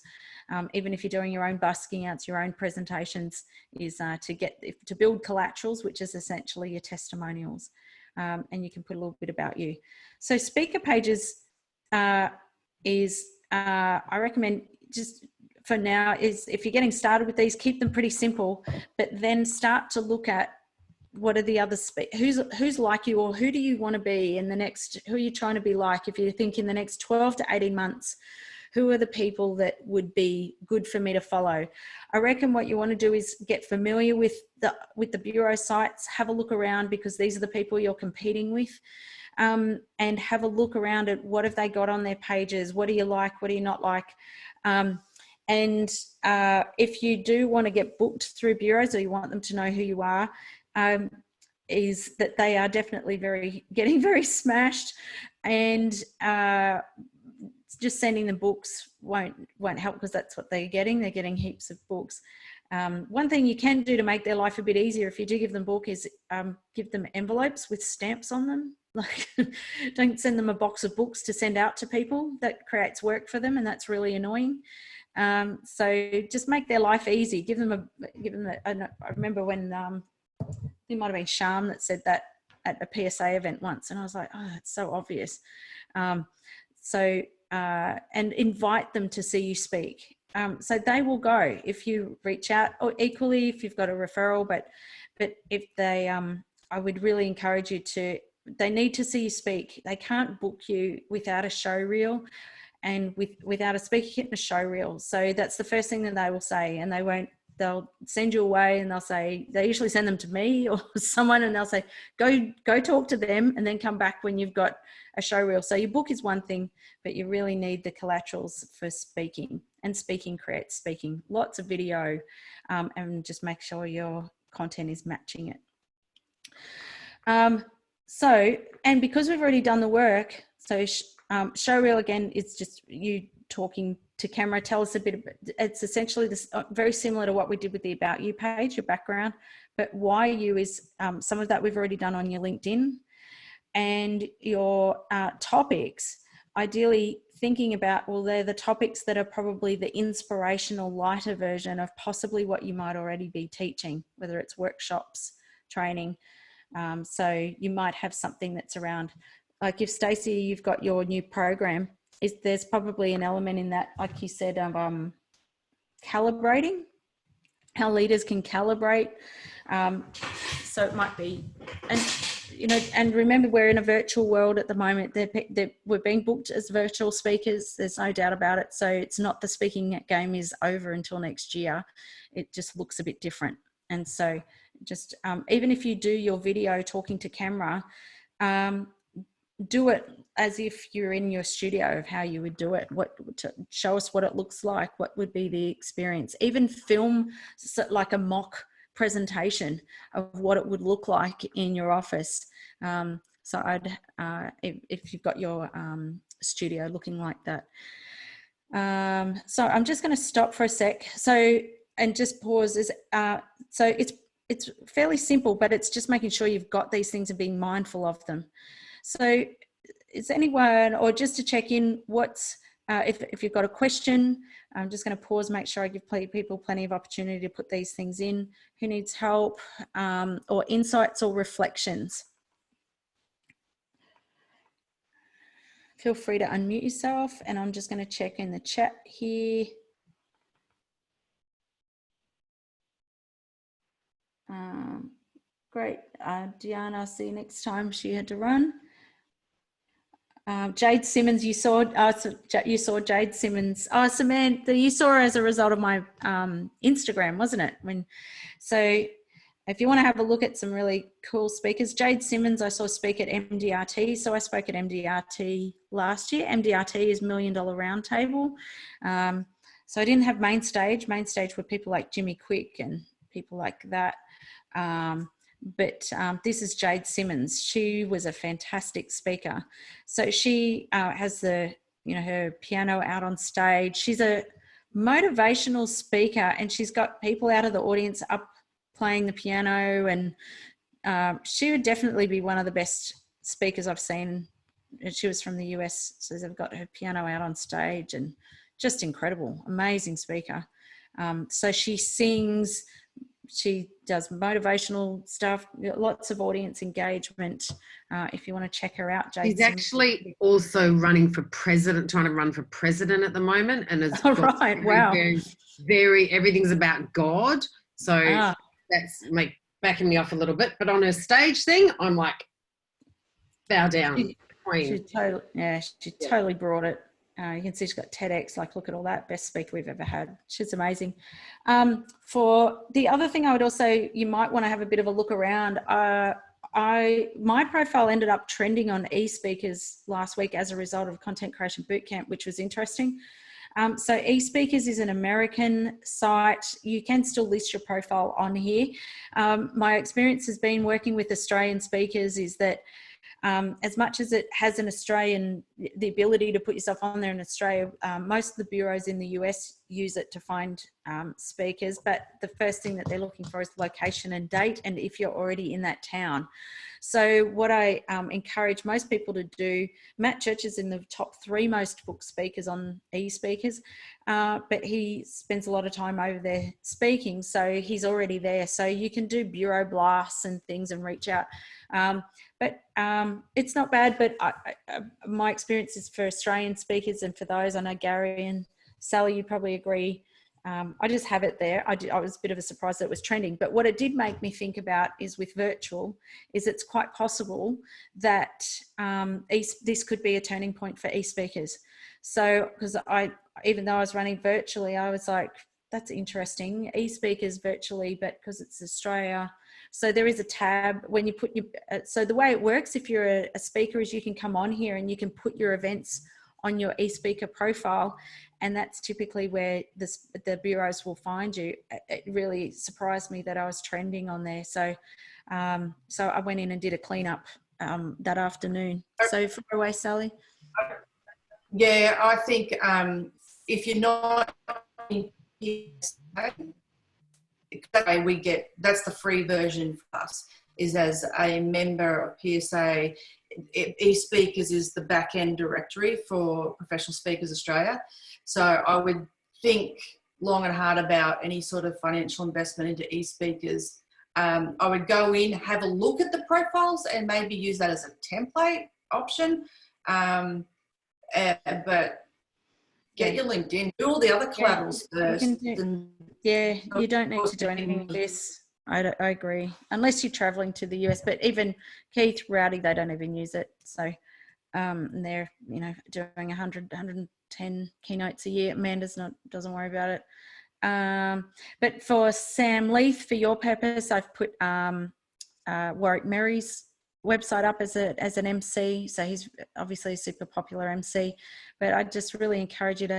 Even if you're doing your own busking outs, your own presentations, is to build collaterals, which is essentially your testimonials. And you can put a little bit about you. So speaker pages I recommend, just for now, is if you're getting started with these, keep them pretty simple, but then start to look at what are the other who's like you, or who do you want to be in the next, who are you trying to be like? If you think in the next 12 to 18 months, who are the people that would be good for me to follow? I reckon what you want to do is get familiar with the bureau sites, have a look around, because these are the people you're competing with, and have a look around at what have they got on their pages, what do you like, what do you not like, and if you do want to get booked through bureaus, or you want them to know who you are, is that they are definitely getting very smashed, and just sending them books won't help, because that's what they're getting. They're getting heaps of books. One thing you can do to make their life a bit easier, if you do give them book, is give them envelopes with stamps on them. Like, don't send them a box of books to send out to people. That creates work for them, and that's really annoying. So just make their life easy. Give them I remember when it might have been Sham that said that at a PSA event once, and I was like, oh, that's so obvious. And invite them to see you speak. So they will go if you reach out, or equally if you've got a referral, but if they, I would really encourage you they need to see you speak. They can't book you without a show reel, and without a speaker kit and a show reel. So that's the first thing that they will say, and they'll send you away, and they usually send them to me or someone, and they'll say, go talk to them, and then come back when you've got a show reel. So your book is one thing, but you really need the collaterals for speaking, and speaking creates speaking. Lots of video, and just make sure your content is matching it. And because we've already done the work, so show reel again, it's just you talking to camera. Tell us a bit about, it's essentially this very similar to what we did with the About You page, your background, but why you is some of that we've already done on your LinkedIn, and your topics, ideally thinking about, well, they're the topics that are probably the inspirational, lighter version of possibly what you might already be teaching, whether it's workshops, training. So you might have something that's around, like if Stacey, you've got your new program, there's probably an element in that, like you said, of calibrating, how leaders can calibrate. So it might be, and and remember, we're in a virtual world at the moment. We're being booked as virtual speakers. There's no doubt about it. So it's not the speaking game is over until next year. It just looks a bit different. And so just even if you do your video talking to camera, do it as if you're in your studio, of how you would do it, to show us what it looks like, what would be the experience. Even film like a mock presentation of what it would look like in your office. So I'd, if you've got your studio looking like that. So I'm just going to stop for a sec. So, and just pause. So it's fairly simple, but it's just making sure you've got these things and being mindful of them. So is anyone, or just to check in, what's, if you've got a question, I'm just going to pause, make sure I give people plenty of opportunity to put these things in. Who needs help, or insights or reflections? Feel free to unmute yourself, and I'm just going to check in the chat here. Great. Diana, I'll see you next time. She had to run. Jade Simmons, you saw Jade Simmons. Oh, Samantha, you saw her as a result of my Instagram, wasn't it? So if you want to have a look at some really cool speakers, Jade Simmons, I saw speak at MDRT. So I spoke at MDRT last year. MDRT is $1 Million Roundtable. So I didn't have main stage. Main stage were people like Jimmy Quick and people like that. But this is Jade Simmons. She was a fantastic speaker. So she has her piano out on stage. She's a motivational speaker, and she's got people out of the audience up playing the piano, and she would definitely be one of the best speakers I've seen. She was from the US, so they've got her piano out on stage, and just incredible, amazing speaker. So she sings, she does motivational stuff, lots of audience engagement. If you want to check her out, Jade. She's actually also running for president, trying to run for president at the moment, and has right, wow, very everything's about God. So that's backing me off a little bit. But on her stage thing, I'm like, bow down, queen. She totally brought it. You can see she's got TEDx, like look at all that, best speaker we've ever had. She's amazing. For the other thing I would also, you might want to have a bit of a look around. My profile ended up trending on eSpeakers last week as a result of Content Creation Bootcamp, which was interesting. So eSpeakers is an American site. You can still list your profile on here. My experience has been working with Australian speakers is that as much as it has the ability to put yourself on there in Australia, most of the bureaus in the US use it to find speakers, but the first thing that they're looking for is location and date, and if you're already in that town. So what I encourage most people to do, Matt Church is in the top 3 most booked speakers on eSpeakers, but he spends a lot of time over there speaking, so he's already there. So you can do bureau blasts and things and reach out. But it's not bad, but my experience is for Australian speakers, and for those, I know Gary and Sally, you probably agree. I just have it there. I was a bit of a surprise that it was trending, but what it did make me think about is with virtual, is it's quite possible that this could be a turning point for eSpeakers. So, because even though I was running virtually, I was like, that's interesting, eSpeakers virtually, but because it's Australia. So there is a tab when you put so the way it works, if you're a speaker, is you can come on here and you can put your events on your eSpeaker profile, and that's typically where the bureaus will find you. It really surprised me that I was trending on there. So so I went in and did a cleanup that afternoon. So far away, Sally. Yeah, I think if you're not that way we get, that's the free version for us, is as a member of PSA. eSpeakers is the back end directory for Professional Speakers Australia. So I would think long and hard about any sort of financial investment into eSpeakers. I would go in, have a look at the profiles and maybe use that as a template option. But get your LinkedIn, do all the other collaterals first. You don't need to do anything with this. I agree, unless you're traveling to the US. But even Keith, Rowdy, they don't even use it. So they're doing 110 keynotes a year. Amanda's doesn't worry about it. But for Sam Leith, for your purpose, I've put Warwick Merry's website up as an MC. So he's obviously a super popular MC. But I just really encourage you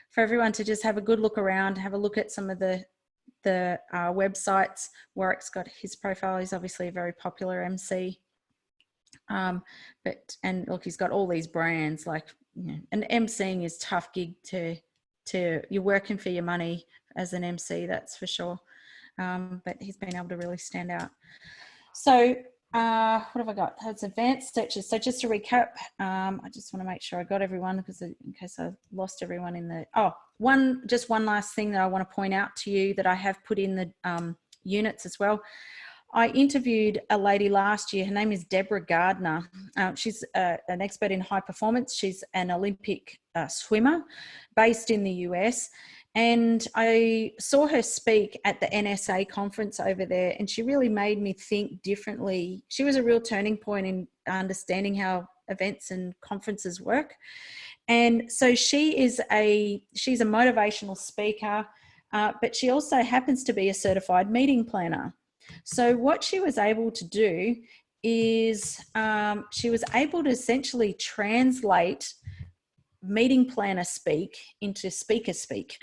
for everyone to just have a good look around, have a look at some of the websites. Warwick's got his profile. He's obviously a very popular MC. And look, he's got all these brands. Like, and MCing is tough gig to you're working for your money as an MC, that's for sure. But he's been able to really stand out. So what have I got? It's advanced searches. So just to recap, I just want to make sure I got everyone, because in case I lost everyone in the, one last thing that I want to point out to you that I have put in the units as well. I interviewed a lady last year. Her name is Deborah Gardner. She's an expert in high performance. She's an Olympic swimmer based in the US. And I saw her speak at the NSA conference over there, and she really made me think differently. She was a real turning point in understanding how events and conferences work. And so she's a motivational speaker, but she also happens to be a certified meeting planner. So what she was able to do is she was able to essentially translate meeting planner speak into speaker speak,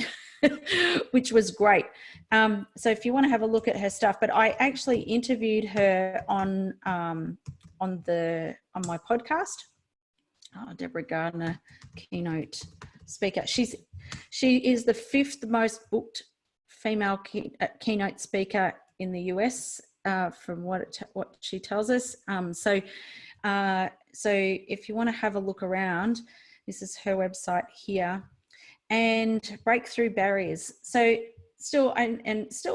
which was great. So if you want to have a look at her stuff, but I actually interviewed her on my podcast. Deborah Gardner, keynote speaker. She is the 5th most booked female keynote speaker in the US, from what she tells us. So if you want to have a look around, this is her website here. And breakthrough barriers. So still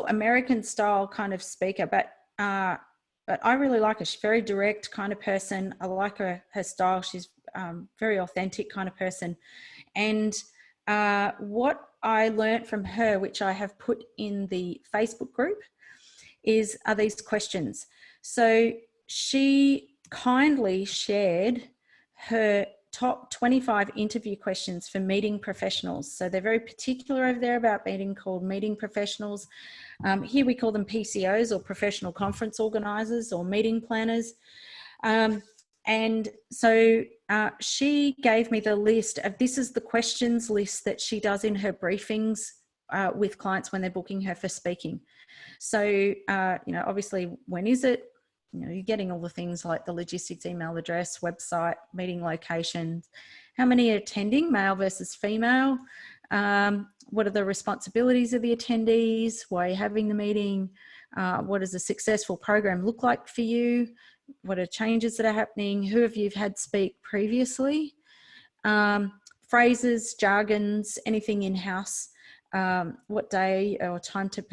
American style kind of speaker, but I really like her. She's a very direct kind of person. I like her style. She's very authentic kind of person. And what I learned from her, which I have put in the Facebook group, are these questions. So she kindly shared her top 25 interview questions for meeting professionals. So they're very particular over there about called meeting professionals. Here we call them PCOs, or professional conference organizers, or meeting planners. And so she gave me the list of, this is the questions list that she does in her briefings with clients when they're booking her for speaking. So, obviously, when is it? You're getting all the things like the logistics, email address, website, meeting locations, how many are attending, male versus female, what are the responsibilities of the attendees, why are you having the meeting, what does a successful program look like for you, what are changes that are happening, who have you had speak previously, phrases, jargons, anything in-house, what day or time to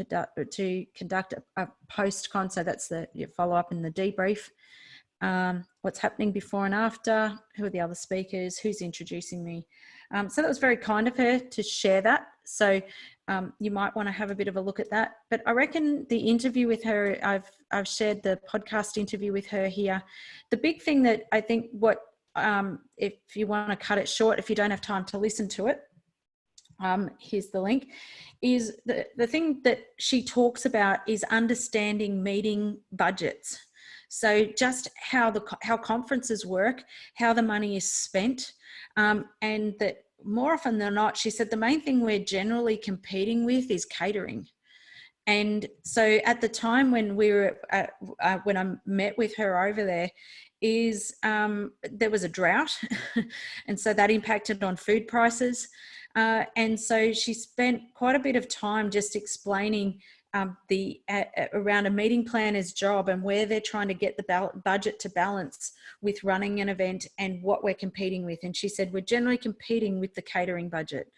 conduct a post-con, so that's your follow-up and the debrief, what's happening before and after, who are the other speakers, who's introducing me. So that was very kind of her to share that. So you might want to have a bit of a look at that. But I reckon the interview with her, I've shared the podcast interview with her here. The big thing that I think if you want to cut it short, if you don't have time to listen to it, here's the link, is the thing that she talks about is understanding meeting budgets. So just how conferences work, how the money is spent, and that more often than not, she said the main thing we're generally competing with is catering. And so at the time when when I met with her over there, there was a drought, and so that impacted on food prices. And so she spent quite a bit of time just explaining around a meeting planner's job and where they're trying to get the budget to balance with running an event and what we're competing with. And she said, we're generally competing with the catering budget.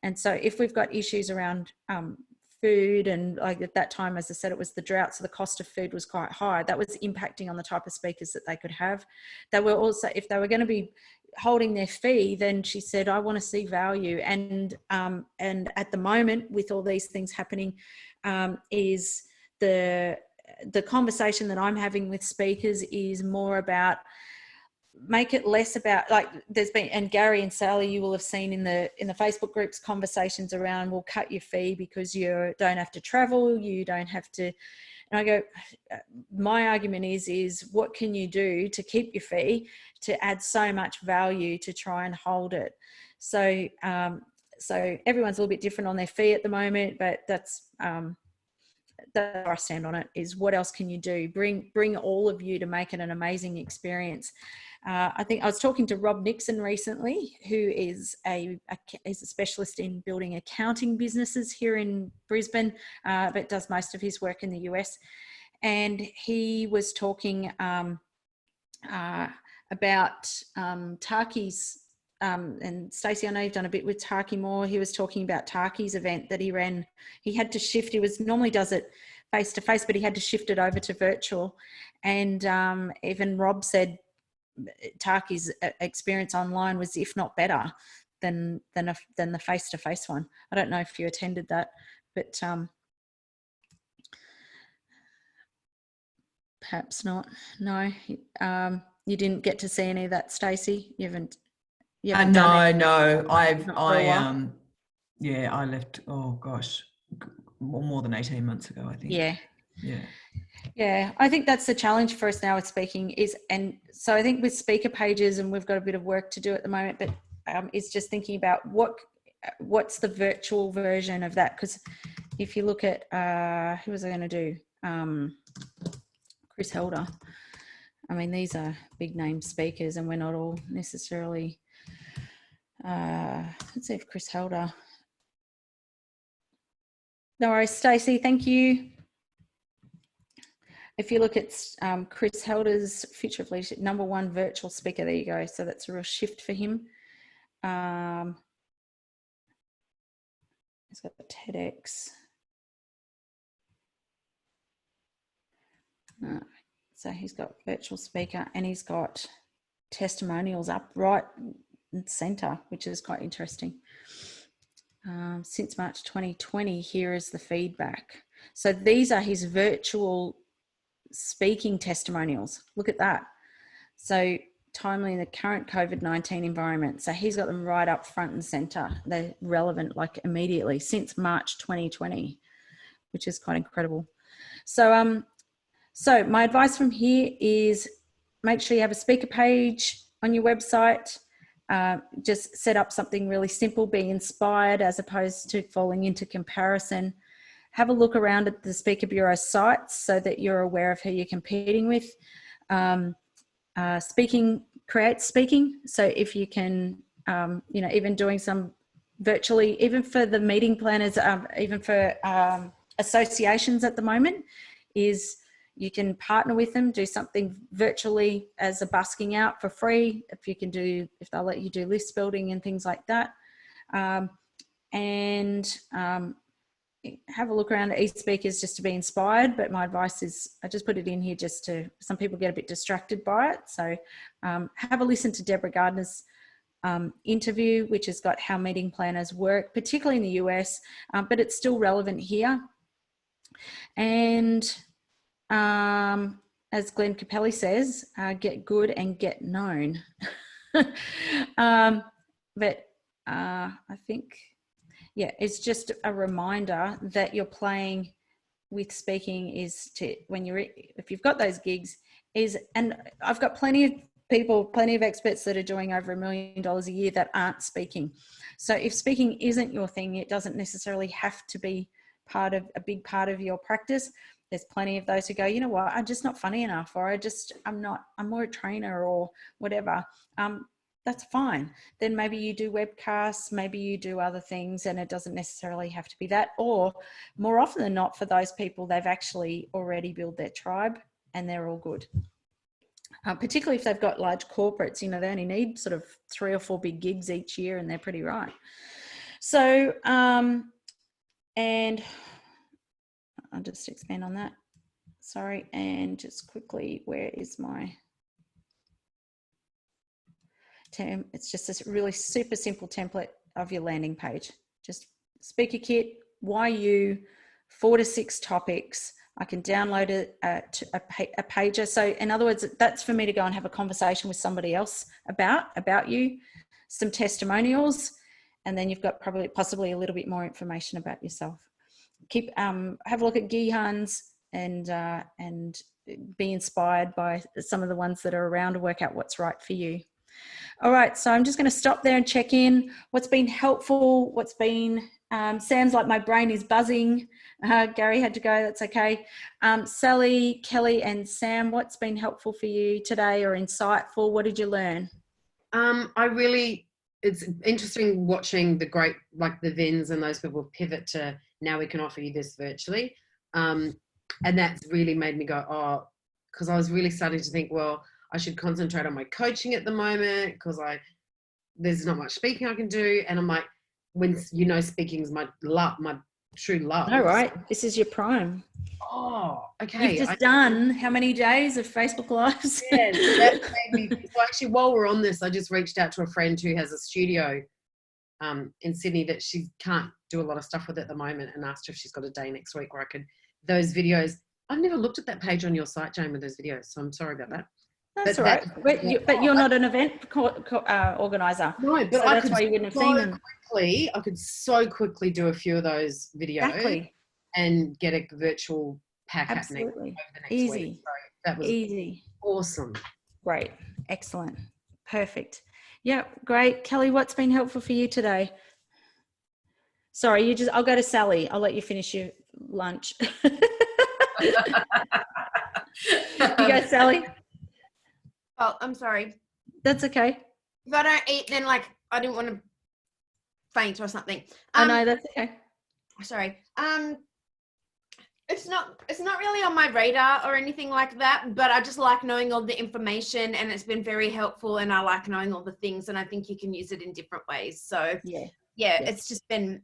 And so if we've got issues around food, and like at that time, as I said, it was the drought, so the cost of food was quite high. That was impacting on the type of speakers that they could have. They were also, if they were going to be holding their fee, then she said, I want to see value. And at the moment, with all these things happening, is the conversation that I'm having with speakers is more about, make it less about, like there's been, and Gary and Sally, you will have seen in the Facebook groups conversations around, we'll cut your fee because you don't have to travel, you don't have to. And I go, my argument is what can you do to keep your fee, to add so much value to try and hold it? So so everyone's a little bit different on their fee at the moment, but that's where I stand on it, is what else can you do? Bring all of you to make it an amazing experience. I think I was talking to Rob Nixon recently, who is a specialist in building accounting businesses here in Brisbane, but does most of his work in the US. And he was talking about Tarky's, and Stacey, I know you've done a bit with Tarky Moore. He was talking about Tarky's event that he ran. He had to shift. He normally does it face to face, but he had to shift it over to virtual. And even Rob said Tarky's experience online was, if not better, than the face to face one. I don't know if you attended that, but perhaps not. No, you didn't get to see any of that, Stacey. You haven't done it? No. I left. Oh gosh, more than 18 months ago, I think. Yeah, I think that's the challenge for us now with speaking is, and so I think with speaker pages, and we've got a bit of work to do at the moment, but it's just thinking about what's the virtual version of that. Because if you look at who was I going to do, Chris Helder. I mean, these are big name speakers, and we're not all necessarily. Let's see if Chris Helder. No worries, Stacey. Thank you. If you look at Chris Helder's Future of Leadership, #1 virtual speaker, there you go. So that's a real shift for him. He's got the TEDx. So he's got virtual speaker, and he's got testimonials up right in centre, which is quite interesting. Since March 2020, here is the feedback. So these are his virtual speaking testimonials. Look at that. So timely in the current COVID-19 environment. So he's got them right up front and center. They're relevant like immediately since March 2020, which is quite incredible. So, so my advice from here is make sure you have a speaker page on your website. Just set up something really simple, be inspired as opposed to falling into comparison. Have a look around at the Speaker Bureau sites so that you're aware of who you're competing with. Speaking creates speaking. So if you can, you know, even doing some virtually, even for the meeting planners, even for associations at the moment, is you can partner with them, do something virtually as a busking out for free. If you can do, if they'll let you do list building and things like that. Have a look around at eSpeakers just to be inspired. But my advice is, I just put it in here just to, some people get a bit distracted by it. So have a listen to Deborah Gardner's interview, which has got how meeting planners work, particularly in the US, but it's still relevant here. And as Glenn Capelli says, get good and get known. But I think, yeah, it's just a reminder that you're playing with speaking is to, when you're, if you've got those gigs, is, and I've got plenty of people, plenty of experts that are doing over $1 million a year that aren't speaking. So if speaking isn't your thing, it doesn't necessarily have to be part of a big part of your practice. There's plenty of those who go, you know what, I'm just not funny enough, or I'm more a trainer or whatever. that's fine. Then maybe you do webcasts, maybe you do other things, and it doesn't necessarily have to be that. Or more often than not, for those people, they've actually already built their tribe and they're all good. Particularly if they've got large corporates, you know, they only need sort of 3 or 4 big gigs each year and they're pretty right. So, and I'll just expand on that. Sorry. And just quickly, where is my term? It's just this really super simple template of your landing page. Just speaker kit, why you, 4 to 6 topics. I can download it to a pager. So in other words, that's for me to go and have a conversation with somebody else about you, some testimonials, and then you've got possibly a little bit more information about yourself. Have a look at Gihan's and be inspired by some of the ones that are around to work out what's right for you. All right, so I'm just going to stop there and check in. What's been helpful? What's been, Sam's like, my brain is buzzing. Gary had to go, that's okay. Sally, Kelly and Sam, what's been helpful for you today or insightful? What did you learn? It's interesting watching the great, like the VINs and those people pivot to now we can offer you this virtually. And that's really made me go, oh, because I was really starting to think, well, I should concentrate on my coaching at the moment because there's not much speaking I can do. And I'm like, when you know, speaking is my love, my true love. All right, this is your prime. Oh, okay. You've just done how many days of Facebook Lives? Yeah, that made me. So actually, while we're on this, I just reached out to a friend who has a studio in Sydney that she can't do a lot of stuff with at the moment, and asked her if she's got a day next week where I could. Those videos. I've never looked at that page on your site, Jane, with those videos, so I'm sorry about that. That's all right. But you're not an event organizer. No, but so I that's why you wouldn't have seen them. I could so quickly do a few of those videos and get a virtual pack happening over the next week. So that was easy. Awesome. Great. Excellent. Perfect. Yeah, great. Kelly, what's been helpful for you today? Sorry, I'll go to Sally. I'll let you finish your lunch. You go, Sally. Oh, I'm sorry. That's okay. If I don't eat, then like I didn't want to faint or something. I know, that's okay. Sorry. It's not really on my radar or anything like that, but I just like knowing all the information, and it's been very helpful, and I like knowing all the things, and I think you can use it in different ways. So yeah, it's just been,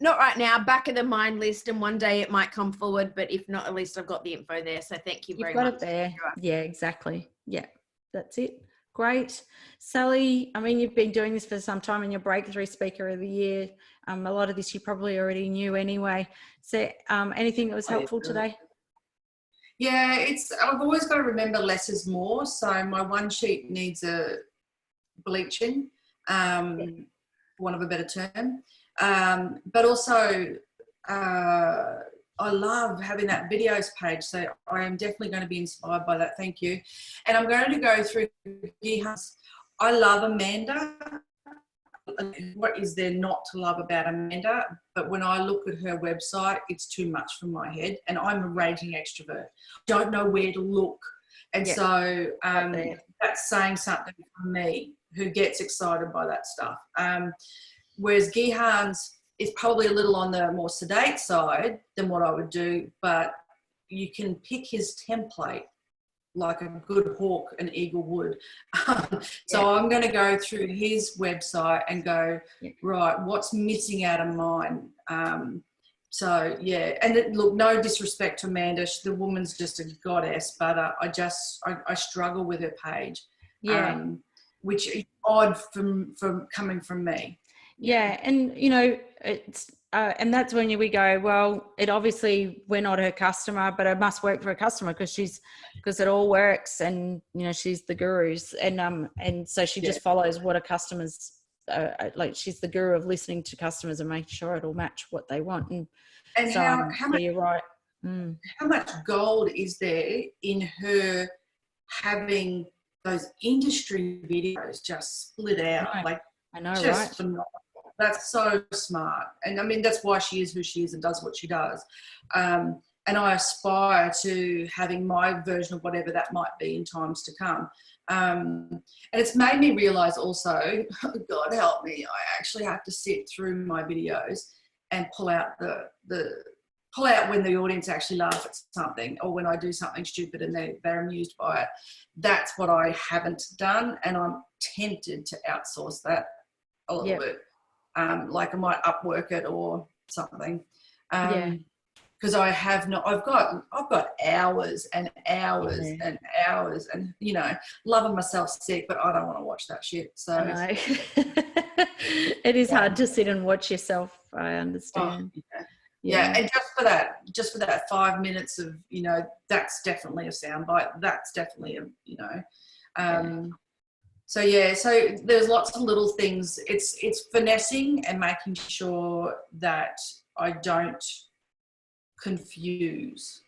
not right now, back of the mind list, and one day it might come forward, but if not, at least I've got the info there. So thank you very much. You've got it there. Yeah, exactly. Yeah, that's it. Great. Sally, I mean, you've been doing this for some time and you're Breakthrough Speaker of the Year. A lot of this you probably already knew anyway. So anything that was helpful today? Yeah, I've always got to remember less is more. So my one sheet needs a bleaching, for want of a better term. But also, I love having that videos page. So I am definitely going to be inspired by that. Thank you. And I'm going to go through Gihan's. I love Amanda. What is there not to love about Amanda? But when I look at her website, it's too much for my head. And I'm a raging extrovert. Don't know where to look. And so that's saying something for me, who gets excited by that stuff. Whereas Gihan's is probably a little on the more sedate side than what I would do, but you can pick his template like a good hawk and eagle would. So I'm going to go through his website and go, right, what's missing out of mine? So, yeah, and look, no disrespect to Amanda. The woman's just a goddess, but I struggle with her page, which is odd from coming from me. Yeah, and you know, it's and that's when we go, well, it obviously we're not her customer, but it must work for a customer because it all works, and you know, she's the gurus, and so she just follows what a customer's like. She's the guru of listening to customers and making sure it'll match what they want. And so, how much, you're right. How much gold is there in her having those industry videos just split out? I know, just right? phenomenal. That's so smart. And I mean, that's why she is who she is and does what she does. and I aspire to having my version of whatever that might be in times to come. And it's made me realize also, God help me, I actually have to sit through my videos and pull out pull out when the audience actually laugh at something, or when I do something stupid and they're amused by it. That's what I haven't done, and I'm tempted to outsource that a little bit. Like I might Upwork it or something. Because I have not, I've got hours and hours and hours, and you know, loving myself sick, but I don't want to watch that shit. So I know. It is hard to sit and watch yourself. I understand. Yeah, and just for that 5 minutes of, you know, that's definitely a soundbite. That's definitely a, you know, so there's lots of little things. It's finessing and making sure that I don't confuse.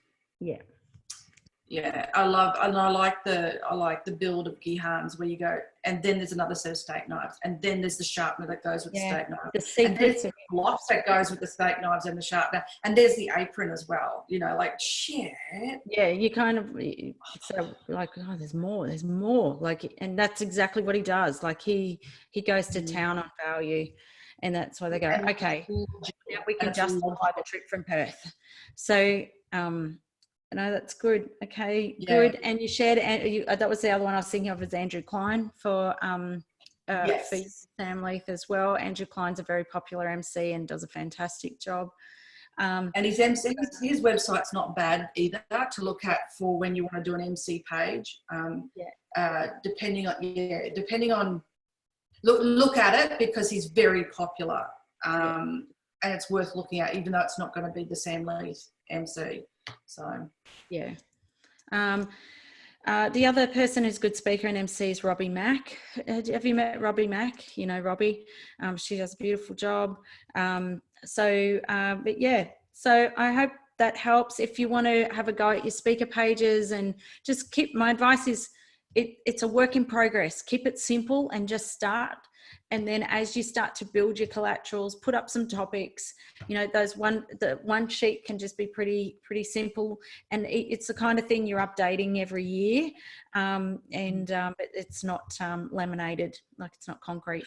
I like the build of Gihan's, where you go, and then there's another set of steak knives, and then there's the sharpener that goes with the steak knives, the secrets, and there's the blocks that goes with the steak knives and the sharpener, and there's the apron as well, you know, like shit. You kind of, so like, oh, there's more, like, and that's exactly what he does. Like he goes to town on value, and that's why they go, okay, now we can justify the trip from Perth. So no, that's good. Okay, good. And you shared, that was the other one I was thinking of, is Andrew Klein for Sam Leith as well. Andrew Klein's a very popular MC and does a fantastic job. And his website's not bad either to look at for when you want to do an MC page. Depending on look at it, because he's very popular, and it's worth looking at, even though it's not going to be the Sam Leith MC. So the other person who's a good speaker and MC is Robbie Mack. Have you met Robbie Mack? You know Robbie. She does a beautiful job. So I hope that helps. If you want to have a go at your speaker pages, and just my advice is it's a work in progress. Keep it simple and just start. And then as you start to build your collaterals, put up some topics, you know, the one sheet can just be pretty simple. And it's the kind of thing you're updating every year. But it's not laminated, like it's not concrete.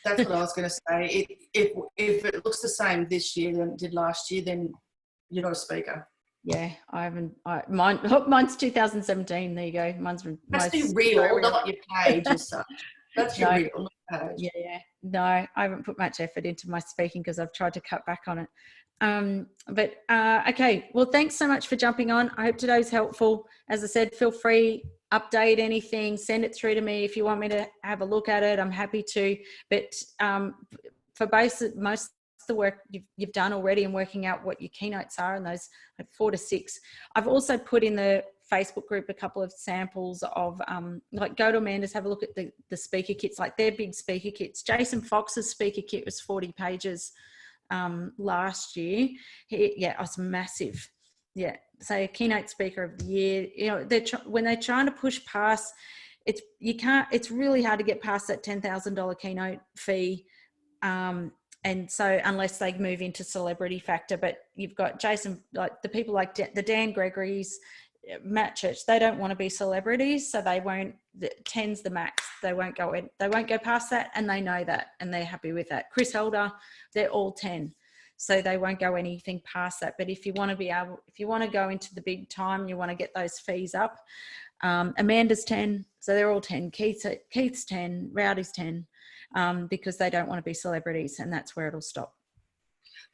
That's what I was going to say. If it looks the same this year than it did last year, then you're not a speaker. Yeah, mine's 2017. There you go. Let's be real, not your page as such. That's your real page. Yeah. No, I haven't put much effort into my speaking because I've tried to cut back on it. Okay. Well, thanks so much for jumping on. I hope today's helpful. As I said, feel free, update anything, send it through to me if you want me to have a look at it. I'm happy to. But for most of the work you've done already and working out what your keynotes are, and those like 4 to 6, I've also put in the Facebook group a couple of samples of like go to Amanda's, have a look at the speaker kits, like their big speaker kits. Jason Fox's speaker kit was 40 pages last year. It was massive. So keynote speaker of the year, you know, when they're trying to push past, it's really hard to get past that $10,000 keynote fee. And so unless they move into celebrity factor, but you've got Jason, like the people like the Dan Gregory's, Matt Church, they don't want to be celebrities, so they won't. 10's the max. They won't go past that, and they know that, and they're happy with that. Chris Helder, they're all 10, so they won't go anything past that. But if you want to go into the big time, you want to get those fees up. Amanda's 10, so they're all 10. Keith's 10, Rowdy's 10, because they don't want to be celebrities, and that's where it'll stop.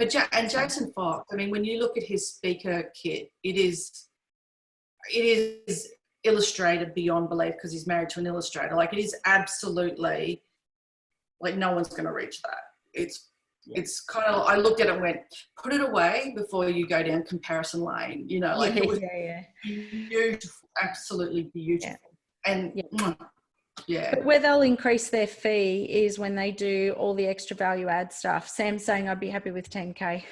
But Jason Fox, I mean, when you look at his speaker kit, it is illustrated beyond belief, because he's married to an illustrator. Like, it is absolutely, like, no one's going to reach that. It's kind of, I looked at it and went, put it away before you go down comparison lane, you know, like it was beautiful, absolutely beautiful. And But where they'll increase their fee is when they do all the extra value add stuff. Sam's saying I'd be happy with 10K.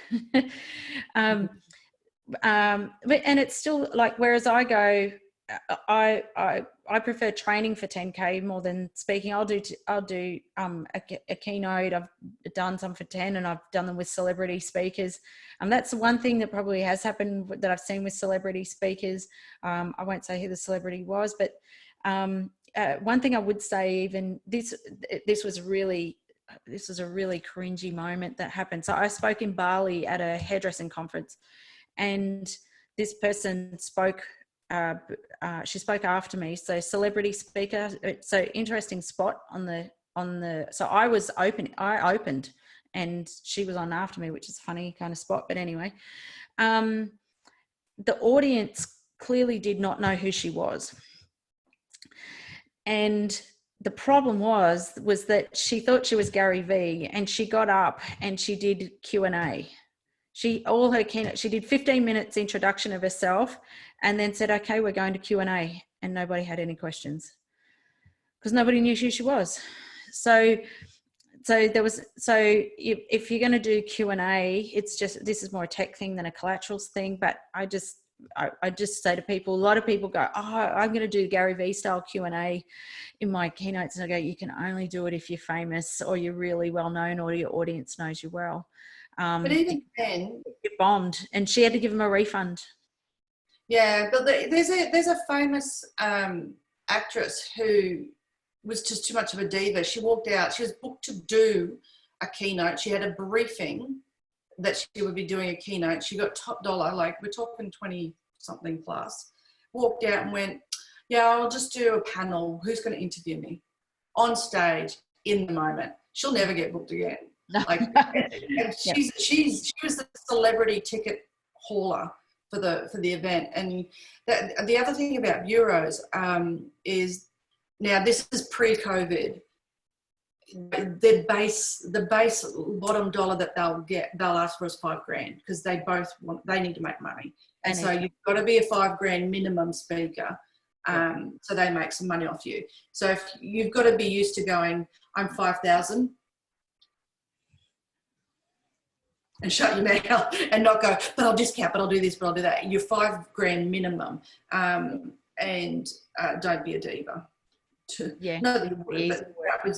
And it's still like, whereas I go, I prefer training for 10K more than speaking. I'll do a keynote. I've done some for 10, and I've done them with celebrity speakers. And that's the one thing that probably has happened that I've seen with celebrity speakers. I won't say who the celebrity was, but one thing I would say, even this was a really cringy moment that happened. So I spoke in Bali at a hairdressing conference, and this person spoke. She spoke after me. So celebrity speaker. So interesting spot on the. So I opened, and she was on after me, which is a funny kind of spot. But anyway, the audience clearly did not know who she was, and the problem was that she thought she was Gary Vee, and she got up and she did Q&A. She did 15 minutes introduction of herself, and then said, okay, we're going to Q&A. And nobody had any questions because nobody knew who she was. So if you're going to do Q&A, this is more a tech thing than a collaterals thing. But I just say to people, a lot of people go, oh, I'm going to do Gary Vee style Q&A in my keynotes. And I go, you can only do it if you're famous or you're really well known or your audience knows you well. But even then, it bombed, and she had to give him a refund. Yeah, but there's a famous actress who was just too much of a diva. She walked out. She was booked to do a keynote. She had a briefing that she would be doing a keynote. She got top dollar, like we're talking 20 something plus. Walked out and went, yeah, I'll just do a panel. Who's going to interview me? On stage, in the moment. She'll never get booked again. Like, and she was the celebrity ticket hauler for the event. And the other thing about bureaus is, now this is pre-COVID, the base bottom dollar that they'll ask for is $5,000 because they need to make money. And so you've got to be a $5,000 minimum speaker. So they make some money off you. So if you've got to be used to going, I'm 5,000 and shut your mouth and not go, but I'll discount, but I'll do this, but I'll do that. You're $5,000 minimum. And don't be a diva. Yeah. Not that you would, but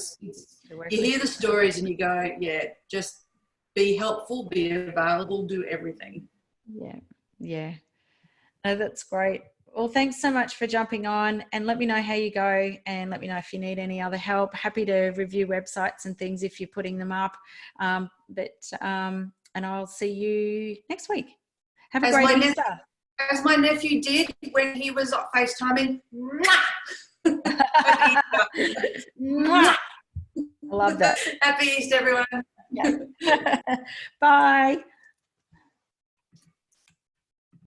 you hear the stories and you go, yeah, just be helpful, be available, do everything. Yeah. No, that's great. Well, thanks so much for jumping on, and let me know how you go, and let me know if you need any other help. Happy to review websites and things if you're putting them up. And I'll see you next week. Have a great Easter. As my nephew did when he was FaceTiming. I love that. Happy Easter, everyone. Yeah. Bye.